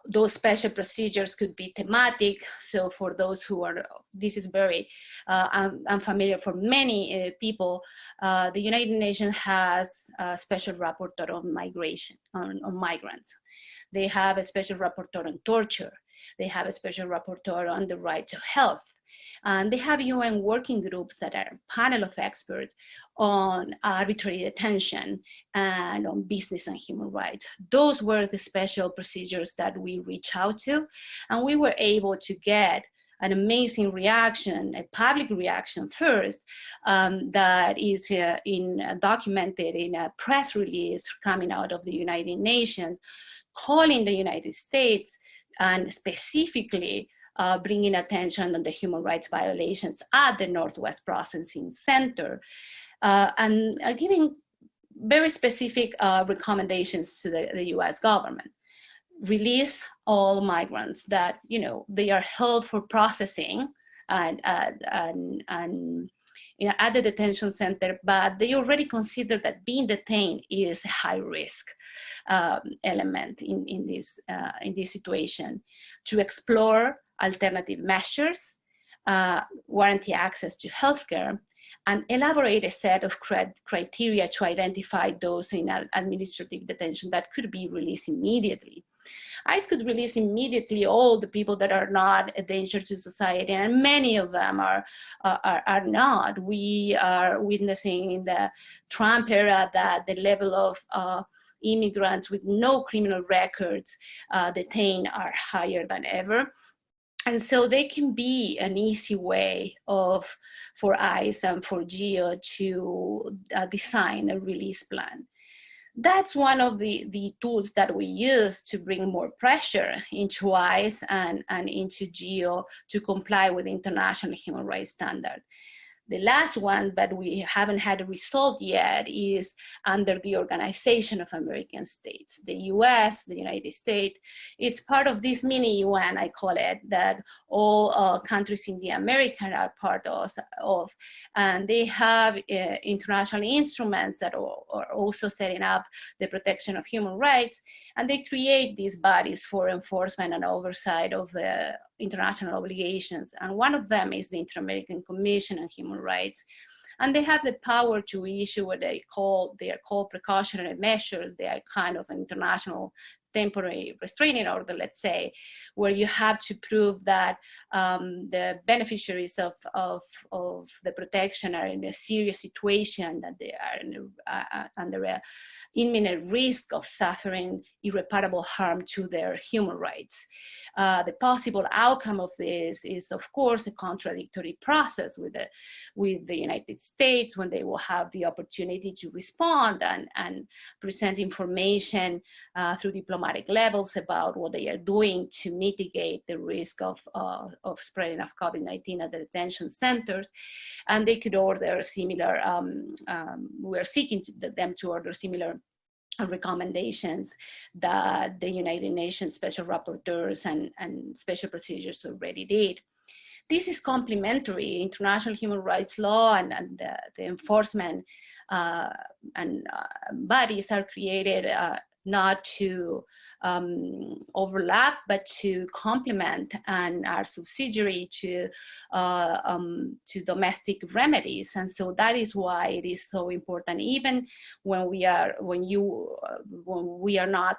those special procedures could be thematic. So for those who are, this is very unfamiliar for many people, the United Nations has a special rapporteur on migration, on migrants. They have a special rapporteur on torture. They have a special rapporteur on the right to health. And they have UN working groups that are a panel of experts on arbitrary detention and on business and human rights. Those were the special procedures that we reached out to, and we were able to get an amazing reaction, a public reaction first, that is documented in a press release coming out of the United Nations, calling the United States and specifically bringing attention on the human rights violations at the Northwest Processing Center, and giving very specific recommendations to the US government. Release all migrants that, you know, they are held for processing and you know, at the detention center, but they already consider that being detained is a high risk element in this situation. To explore alternative measures, warranty access to healthcare, and elaborate a set of criteria to identify those in administrative detention that could be released immediately. ICE could release immediately all the people that are not a danger to society, and many of them are not. We are witnessing in the Trump era that the level of immigrants with no criminal records detained are higher than ever. And so they can be an easy way for ICE and for GEO to design a release plan. That's one of the tools that we use to bring more pressure into ICE and into GEO to comply with international human rights standards. The last one, but we haven't had a result yet, is under the Organization of American States. The US, the United States, it's part of this mini UN, I call it, that all countries in the Americas are part of. And they have international instruments that are also setting up the protection of human rights. And they create these bodies for enforcement and oversight of the international obligations. And one of them is the Inter-American Commission on Human Rights. And they have the power to issue what they are called precautionary measures. They are kind of an international temporary restraining order, let's say, where you have to prove that the beneficiaries of the protection are in a serious situation, that they are under a imminent risk of suffering irreparable harm to their human rights. The possible outcome of this is, of course, a contradictory process with the United States, when they will have the opportunity to respond and present information through diplomatic levels about what they are doing to mitigate the risk of spreading of COVID-19 at the detention centers. And they could order similar, we're seeking them to order similar recommendations that the United Nations special rapporteurs and special procedures already did. This is complementary. International human rights law and the enforcement bodies are created not to overlap, but to complement and are subsidiary to domestic remedies. And so that is why it is so important. Even when we are not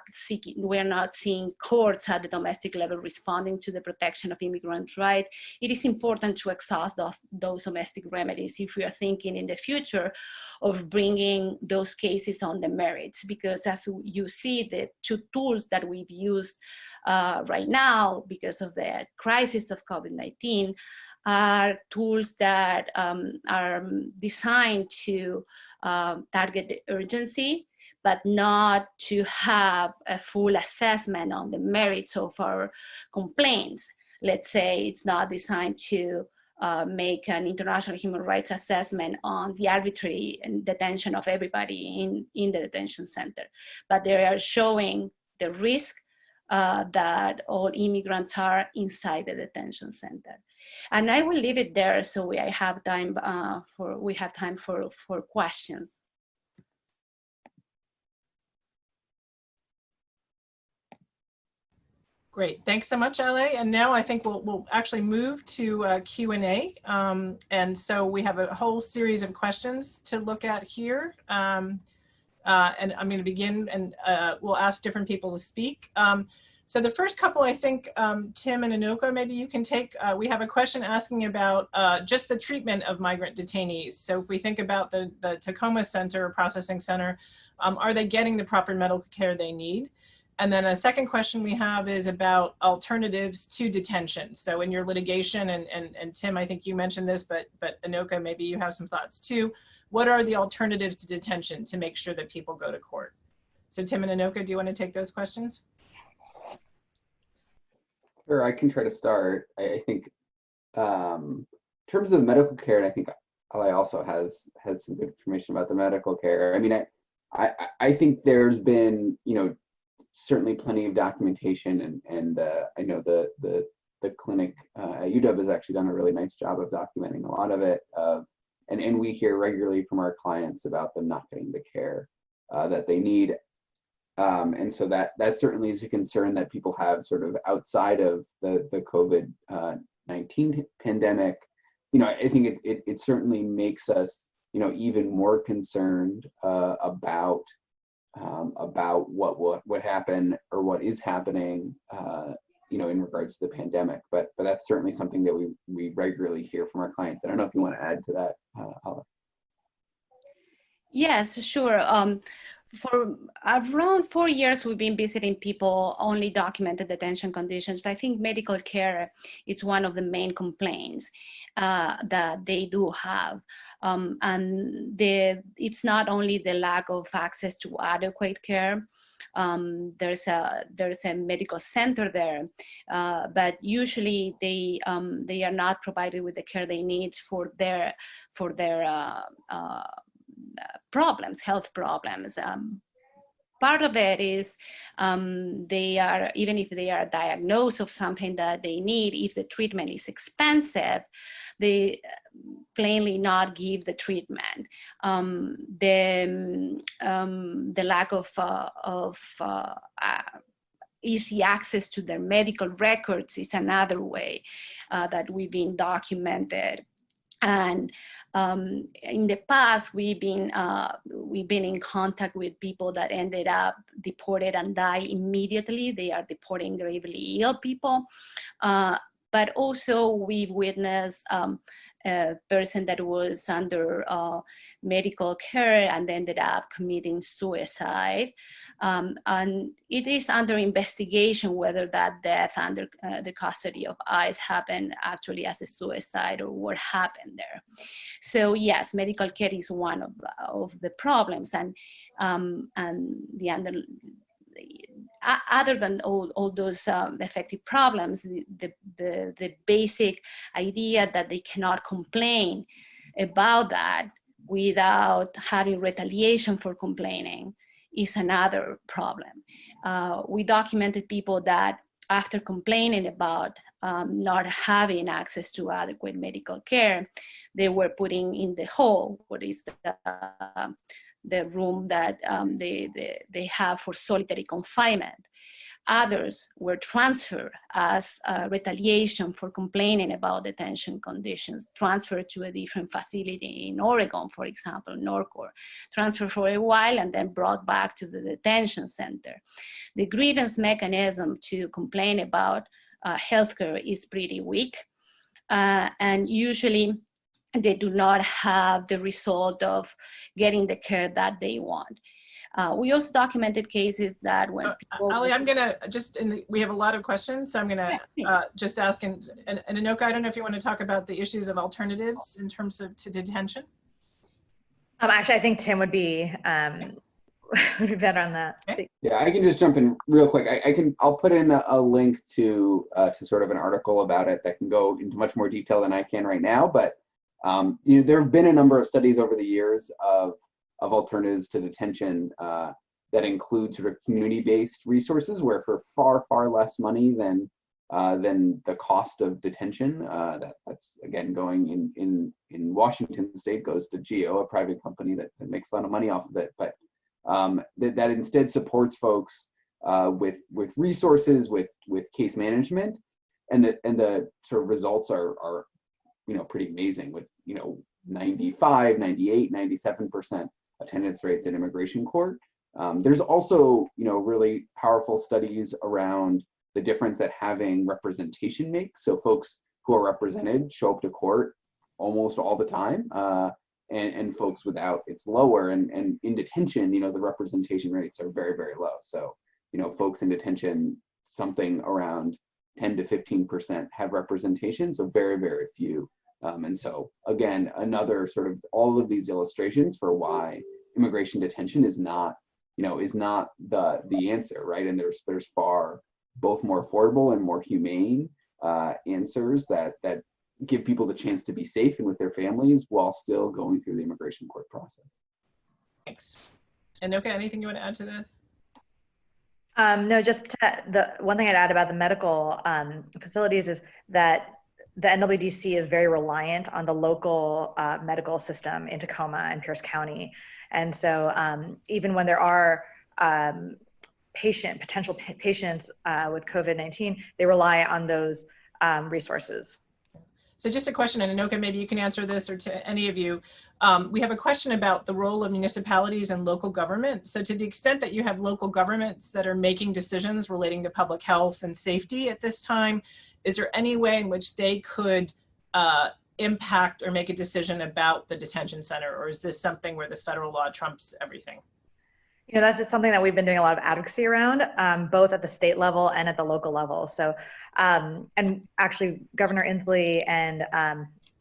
seeing courts at the domestic level responding to the protection of immigrants' rights, it is important to exhaust those domestic remedies if we are thinking in the future of bringing those cases on the merits. Because as you see, the two tools that we've used right now because of the crisis of COVID-19 are tools that are designed to target the urgency, but not to have a full assessment on the merits of our complaints. Let's say it's not designed to make an international human rights assessment on the arbitrary detention of everybody in the detention center. But they are showing the risk that all immigrants are inside the detention center. And I will leave it there so we have time for questions. Great, thanks so much, Ale. And now I think we'll actually move to Q&A. And so we have a whole series of questions to look at here. And I'm going to begin, and we'll ask different people to speak. So the first couple, I think, Tim and Enoka, maybe you can take. We have a question asking about just the treatment of migrant detainees. So if we think about the Tacoma Center, processing center, are they getting the proper medical care they need? And then a second question we have is about alternatives to detention. So in your litigation, and Tim, I think you mentioned this, but Enoka, maybe you have some thoughts too. What are the alternatives to detention to make sure that people go to court? So Tim and Enoka, do you want to take those questions? Sure, I can try to start. I think in terms of medical care, and I think Ali also has some good information about the medical care. I mean, I think there's been, certainly plenty of documentation, and I know the clinic at UW has actually done a really nice job of documenting a lot of it. And we hear regularly from our clients about them not getting the care that they need. And so that certainly is a concern that people have sort of outside of the COVID-19 pandemic. I think it certainly makes us, even more concerned about what happened or what is happening, in regards to the pandemic. But that's certainly something that we regularly hear from our clients. I don't know if you want to add to that, Ala. Yes, sure. For around 4 years, we've been visiting people only documented detention conditions. I think medical care is one of the main complaints that they do have. And it's not only the lack of access to adequate care. There's a medical center there, but usually they are not provided with the care they need for their problems, health problems. Part of it is they are, even if they are diagnosed of something that they need, if the treatment is expensive, they plainly not give the treatment. The lack of easy access to their medical records is another way that we've been documented. And in the past, we've been in contact with people that ended up deported and die immediately. They are deporting gravely ill people. But also we've witnessed a person that was under medical care and ended up committing suicide. And it is under investigation whether that death under the custody of ICE happened actually as a suicide or what happened there. So yes, medical care is one of the problems, and other than all those effective problems, the basic idea that they cannot complain about that without having retaliation for complaining is another problem. We documented people that after complaining about not having access to adequate medical care, they were putting in the hole, what is the room that they have for solitary confinement. Others were transferred as retaliation for complaining about detention conditions, transferred to a different facility in Oregon, for example, Norcor, transferred for a while and then brought back to the detention center. The grievance mechanism to complain about healthcare is pretty weak, and usually they do not have the result of getting the care that they want. We also documented cases that when people— Ali, I'm gonna we have a lot of questions, so I'm gonna just ask, and Enoka, I don't know if you want to talk about the issues of alternatives in terms of to detention. Actually, I think Tim would be would be better on that. Okay. Yeah, I can just jump in real quick. I'll put in a link to sort of an article about it that can go into much more detail than I can right now. But you know, there have been a number of studies over the years of alternatives to detention that include sort of community-based resources, where for far less money than the cost of detention, that's again going in Washington State, goes to GEO, a private company that makes a lot of money off of it, but that instead supports folks with resources, with case management, and the sort of results are you know, pretty amazing, with, you know, 95, 98, 97% attendance rates in immigration court. There's also, you know, really powerful studies around the difference that having representation makes. So folks who are represented show up to court almost all the time, and folks without, it's lower. And in detention, you know, the representation rates are very low. So, you know, folks in detention, something around 10 to 15% have representation, so very few. And so again, another sort of all of these illustrations for why immigration detention is not, you know, is not the answer, right? And there's far both more affordable and more humane answers that give people the chance to be safe and with their families while still going through the immigration court process. Thanks. Enoka, anything you want to add to that? No, just the one thing I'd add about the medical facilities is that the NWDC is very reliant on the local medical system in Tacoma and Pierce County. And so even when there are potential patients with COVID-19, they rely on those resources. So just a question, and Enoka, maybe you can answer this, or to any of you. We have a question about the role of municipalities and local government. So to the extent that you have local governments that are making decisions relating to public health and safety at this time, is there any way in which they could impact or make a decision about the detention center? Or is this something where the federal law trumps everything? You know, that's just something that we've been doing a lot of advocacy around, both at the state level and at the local level. So, and actually Governor Inslee and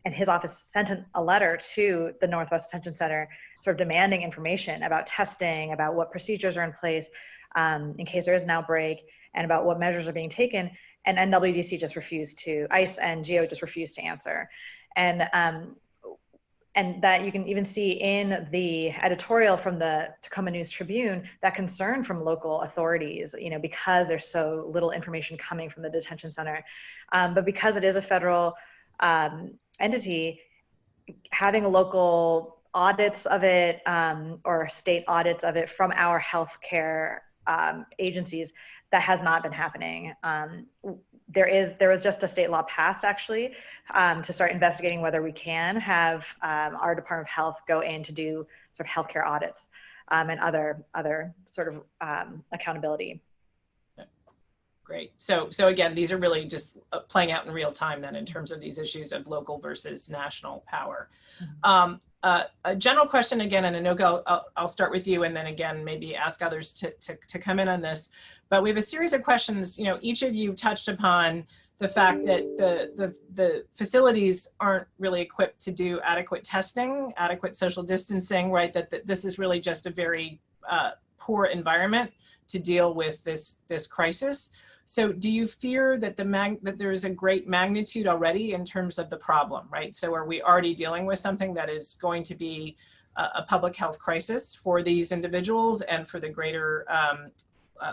his office sent a letter to the Northwest Detention Center sort of demanding information about testing, about what procedures are in place in case there is an outbreak, and about what measures are being taken. And NWDC just refused to, ICE and GEO just refused to answer. And that you can even see in the editorial from the Tacoma News Tribune, that concern from local authorities, you know, because there's so little information coming from the detention center. But because it is a federal entity, having local audits of it or state audits of it from our healthcare agencies, that has not been happening. There was just a state law passed actually to start investigating whether we can have our Department of Health go in to do sort of healthcare audits and other sort of accountability. Great. So again, these are really just playing out in real time then in terms of these issues of local versus national power. Mm-hmm. A general question again, and Enoka, I'll start with you, and then again, maybe ask others to come in on this. But we have a series of questions. You know, each of you touched upon the fact that the facilities aren't really equipped to do adequate testing, adequate social distancing, right? That this is really just a very poor environment to deal with this crisis. So do you fear that that there is a great magnitude already in terms of the problem, right? So are we already dealing with something that is going to be a public health crisis for these individuals and for the greater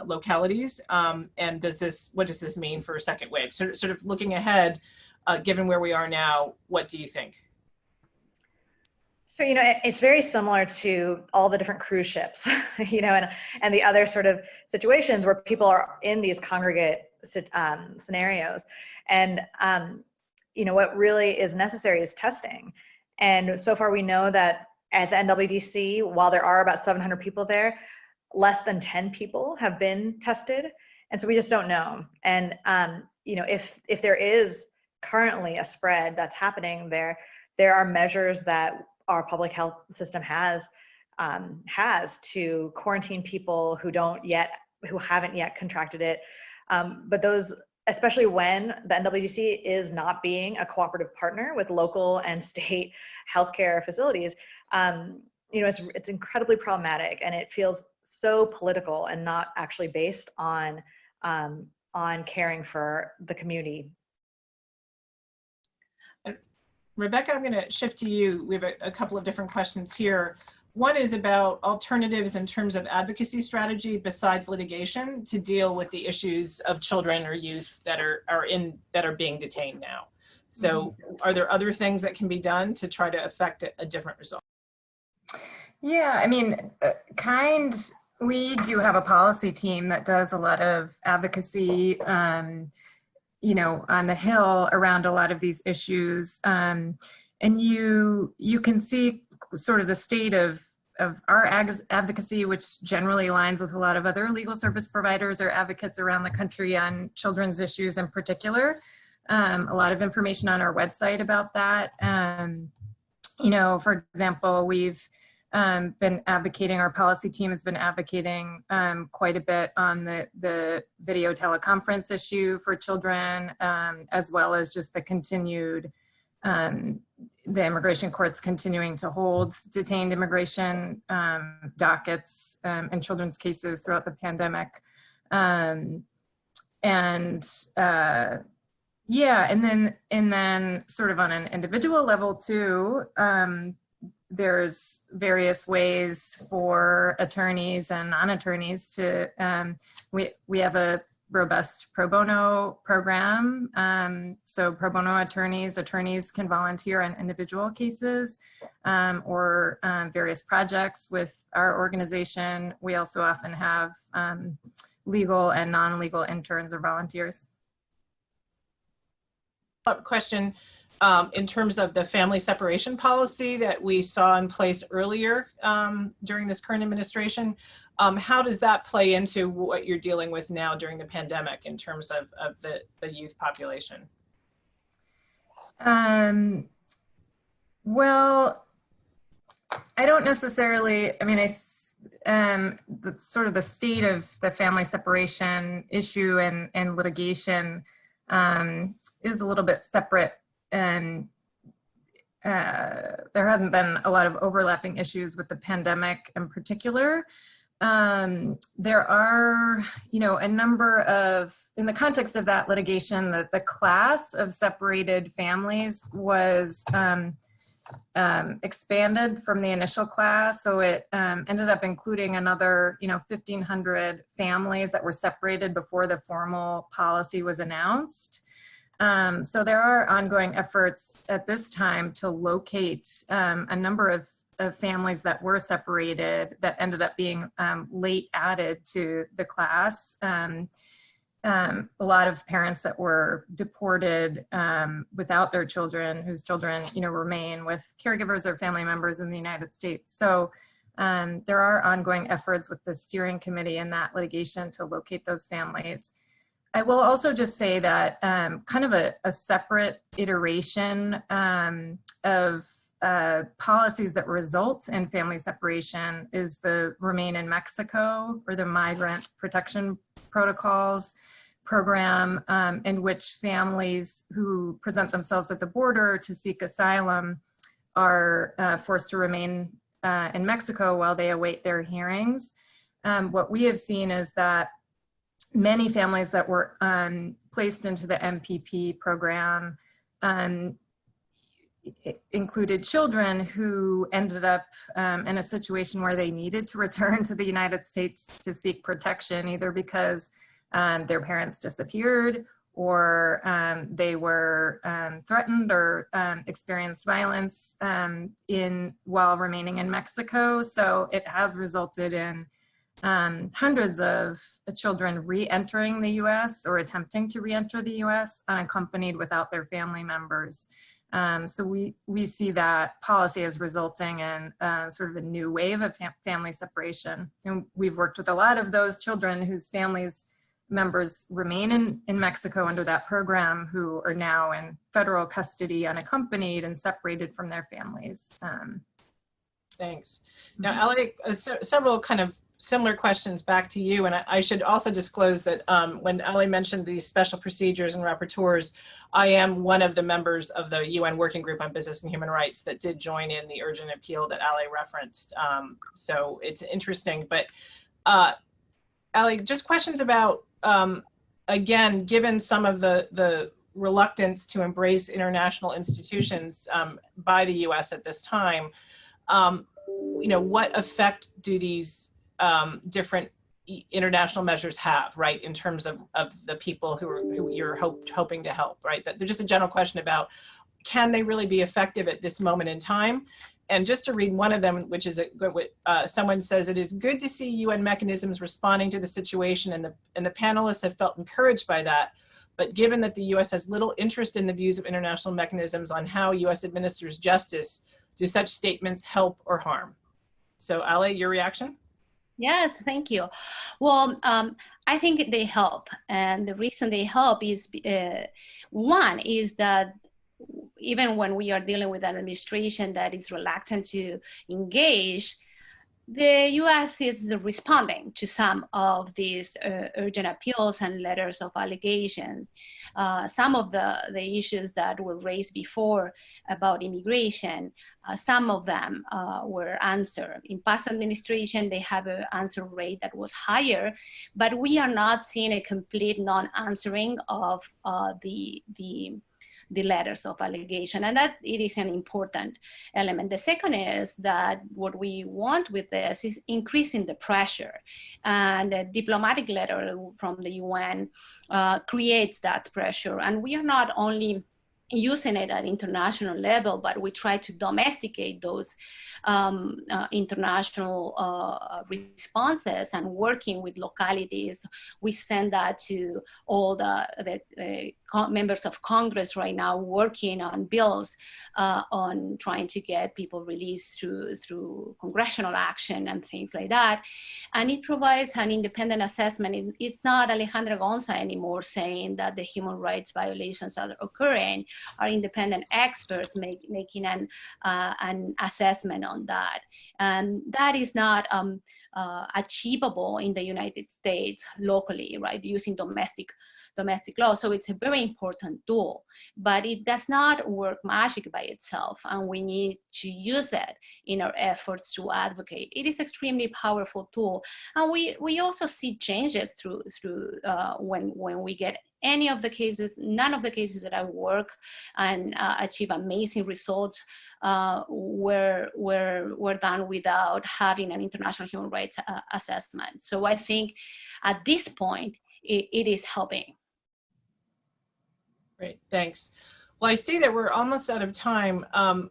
localities? And what does this mean for a second wave? Sort of looking ahead, given where we are now, what do you think? Sure, you know, it's very similar to all the different cruise ships, you know, and the other sort of situations where people are in these congregate scenarios. And, you know, what really is necessary is testing. And so far we know that at the NWDC, while there are about 700 people there, less than 10 people have been tested. And so we just don't know. And, you know, if there is currently a spread that's happening there are measures that our public health system has to quarantine people who haven't yet contracted it. But those, especially when the NWDC is not being a cooperative partner with local and state healthcare facilities, you know, it's incredibly problematic, and it feels so political and not actually based on caring for the community. Rebekah, I'm going to shift to you. We have a couple of different questions here. One is about alternatives in terms of advocacy strategy besides litigation to deal with the issues of children or youth that are being detained now. So are there other things that can be done to try to affect a different result? Yeah, I mean, we do have a policy team that does a lot of advocacy, you know, on the Hill around a lot of these issues. And you can see sort of the state of our advocacy, which generally aligns with a lot of other legal service providers or advocates around the country on children's issues in particular. A lot of information on our website about that. You know, for example, we've been advocating, our policy team has been advocating quite a bit on the video teleconference issue for children, as well as just the continued, the immigration courts continuing to hold detained immigration dockets in children's cases throughout the pandemic. Yeah, and then sort of on an individual level too, there's various ways for attorneys and non-attorneys to, we have a robust pro bono program. So pro bono attorneys can volunteer on individual cases or various projects with our organization. We also often have legal and non-legal interns or volunteers. Question in terms of the family separation policy that we saw in place earlier during this current administration. How does that play into what you're dealing with now during the pandemic in terms of the youth population? Well, I don't necessarily, I mean, the sort of the state of the family separation issue and litigation is a little bit separate, and there hasn't been a lot of overlapping issues with the pandemic in particular. There are, you know, a number of, in the context of that litigation, the class of separated families was expanded from the initial class. So it ended up including another, you know, 1,500 families that were separated before the formal policy was announced. So there are ongoing efforts at this time to locate a number of families that were separated that ended up being late added to the class. A lot of parents that were deported without their children, whose children, you know, remain with caregivers or family members in the United States. So there are ongoing efforts with the steering committee in that litigation to locate those families. I will also just say that kind of a separate iteration of policies that result in family separation is the Remain in Mexico, or the Migrant Protection Protocols program, in which families who present themselves at the border to seek asylum are forced to remain in Mexico while they await their hearings. What we have seen is that many families that were placed into the MPP program included children who ended up in a situation where they needed to return to the United States to seek protection, either because their parents disappeared or they were threatened or experienced violence while remaining in Mexico. So it has resulted in hundreds of children re-entering the US or attempting to re-enter the US unaccompanied without their family members. So we see that policy as resulting in sort of a new wave of family separation. And we've worked with a lot of those children whose families members remain in Mexico under that program, who are now in federal custody unaccompanied and separated from their families. Thanks. Now, Ali, several kind of similar questions back to you. And I should also disclose that when Ali mentioned these special procedures and rapporteurs, I am one of the members of the UN Working Group on Business and Human Rights that did join in the urgent appeal that Ali referenced. So it's interesting. But Ali, just questions about, again, given some of the reluctance to embrace international institutions by the US at this time, what effect do these different international measures have, right, in terms of the people who you're hoping to help, right? That they're just a general question about, can they really be effective at this moment in time? And just to read one of them, which is someone says, it is good to see UN mechanisms responding to the situation, and the panelists have felt encouraged by that. But given that the US has little interest in the views of international mechanisms on how US administers justice, do such statements help or harm? So Ali, your reaction? Yes, thank you. Well, I think they help. And the reason they help is, one is that even when we are dealing with an administration that is reluctant to engage, the US is responding to some of these urgent appeals and letters of allegations. Some of the issues that were raised before about immigration, some of them were answered. In past administration, they have an answer rate that was higher, but we are not seeing a complete non-answering of the letters of allegation, and that it is an important element. The second is that what we want with this is increasing the pressure, and a diplomatic letter from the UN creates that pressure. And we are not only using it at international level, but we try to domesticate those international responses and working with localities. We send that to all the members of Congress right now working on bills on trying to get people released through congressional action and things like that. And it provides an independent assessment. It's not Alejandra Gonza anymore saying that the human rights violations that are occurring, are independent experts making an assessment on that. And that is not achievable in the United States locally, right, using domestic law. So it's a very important tool, but it does not work magic by itself, and we need to use it in our efforts to advocate. It is an extremely powerful tool, and we also see changes through when we get any of the cases. None of the cases that I work and achieve amazing results were done without having an international human rights assessment. So I think at this point, it is helping. Great, thanks. Well, I see that we're almost out of time.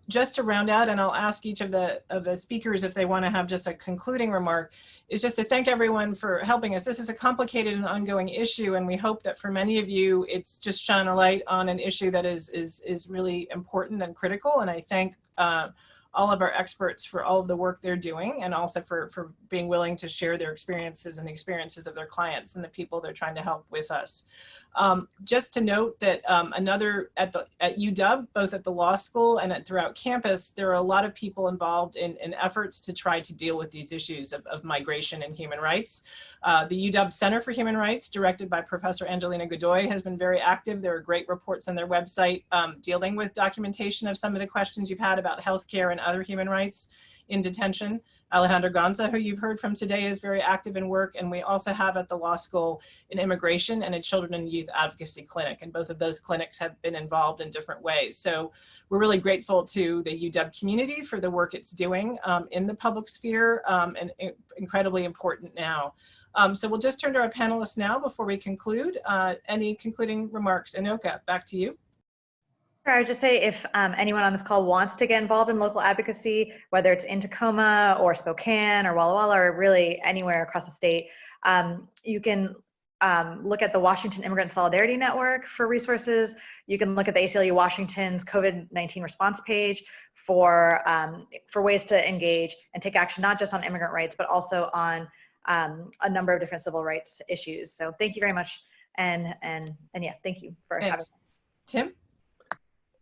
Just to round out, and I'll ask each of the speakers if they want to have just a concluding remark, is just to thank everyone for helping us. This is a complicated and ongoing issue, and we hope that for many of you, it's just shone a light on an issue that is really important and critical. And I thank all of our experts for all of the work they're doing, and also for being willing to share their experiences and the experiences of their clients and the people they're trying to help with us. Just to note that at UW, both at the law school and throughout campus, there are a lot of people involved in efforts to try to deal with these issues of migration and human rights. The UW Center for Human Rights, directed by Professor Angelina Godoy, has been very active. There are great reports on their website dealing with documentation of some of the questions you've had about healthcare and other human rights in detention. Alejandra Gonza, who you've heard from today, is very active in work, and we also have at the law school an immigration and a children and youth advocacy clinic, and both of those clinics have been involved in different ways. So we're really grateful to the UW community for the work it's doing in the public sphere, and incredibly important now. So we'll just turn to our panelists now before we conclude. Any concluding remarks? Enoka, back to you. I would just say if anyone on this call wants to get involved in local advocacy, whether it's in Tacoma or Spokane or Walla Walla or really anywhere across the state, you can look at the Washington Immigrant Solidarity Network for resources. You can look at the ACLU Washington's COVID-19 response page for ways to engage and take action, not just on immigrant rights, but also on a number of different civil rights issues. So thank you very much. And yeah, thank you for having me. Tim?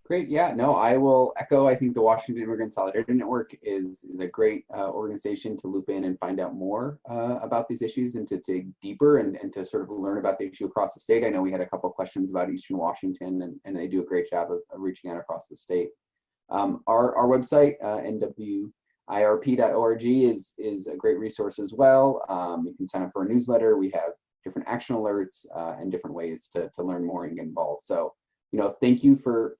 Great, yeah, no, I will echo. I think the Washington Immigrant Solidarity Network is a great organization to loop in and find out more about these issues and to dig deeper and to sort of learn about the issue across the state. I know we had a couple of questions about Eastern Washington, and they do a great job of reaching out across the state. Our website, IRP.org is a great resource as well. You can sign up for a newsletter. We have different action alerts and different ways to learn more and get involved. So, thank you for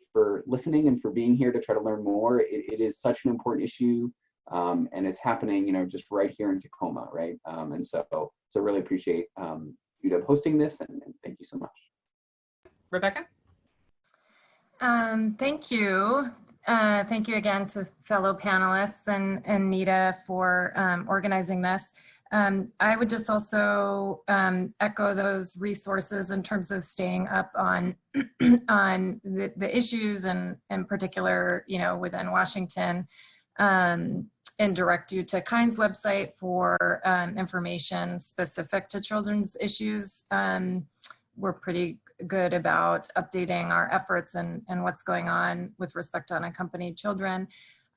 listening and for being here to try to learn more. It is such an important issue, and it's happening, just right here in Tacoma, right? And so really appreciate UW hosting this, and thank you so much. Rebekah? Thank you. Thank you again to fellow panelists and Anita for organizing this. I would just also echo those resources in terms of staying up on on the issues and in particular, within Washington, and direct you to KIND's website for information specific to children's issues. We're pretty good about updating our efforts and what's going on with respect to unaccompanied children.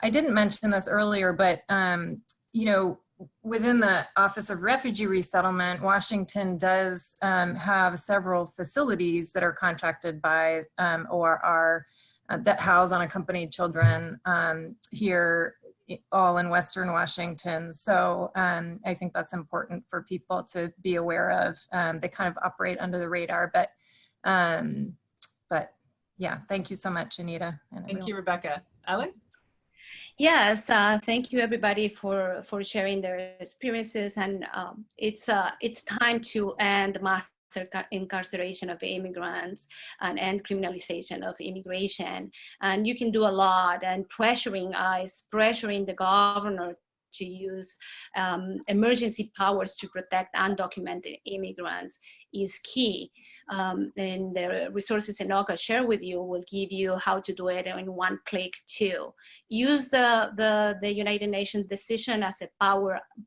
I didn't mention this earlier, but within the Office of Refugee Resettlement, Washington does have several facilities that are contracted by ORR that house unaccompanied children here, all in Western Washington. So I think that's important for people to be aware of. They kind of operate under the radar, but yeah, thank you so much, Anita. Thank you, Rebekah. Ale? Yes, thank you everybody for sharing their experiences, and it's time to end mass incarceration of immigrants and end criminalization of immigration. And you can do a lot, and pressuring ICE, pressuring the governor to use emergency powers to protect undocumented immigrants is key. And the resources Enoka share with you will give you how to do it in one click too. Use the United Nations decision as a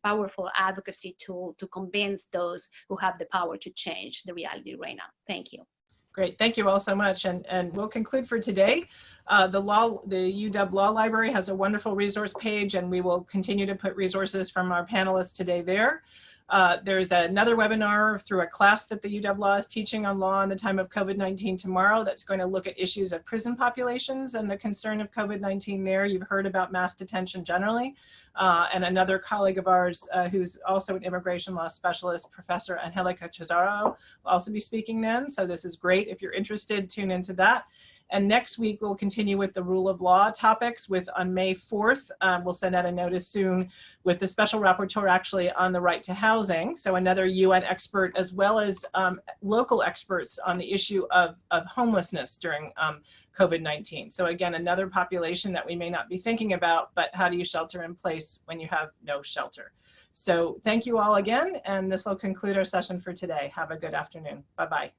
powerful advocacy tool to convince those who have the power to change the reality right now. Thank you. Great, thank you all so much. And we'll conclude for today. The UW Law Library has a wonderful resource page, and we will continue to put resources from our panelists today there. There's another webinar through a class that the UW Law is teaching on law in the time of COVID-19 tomorrow that's going to look at issues of prison populations and the concern of COVID-19 there. You've heard about mass detention generally. And another colleague of ours who's also an immigration law specialist, Professor Angelica Chazaro, will also be speaking then. So this is great. If you're interested, tune into that. And next week, we'll continue with the rule of law topics on May 4th. We'll send out a notice soon with the special rapporteur actually on the right to housing. So another UN expert, as well as local experts on the issue of homelessness during COVID-19. So again, another population that we may not be thinking about, but how do you shelter in place when you have no shelter? So thank you all again, and this will conclude our session for today. Have a good afternoon. Bye-bye.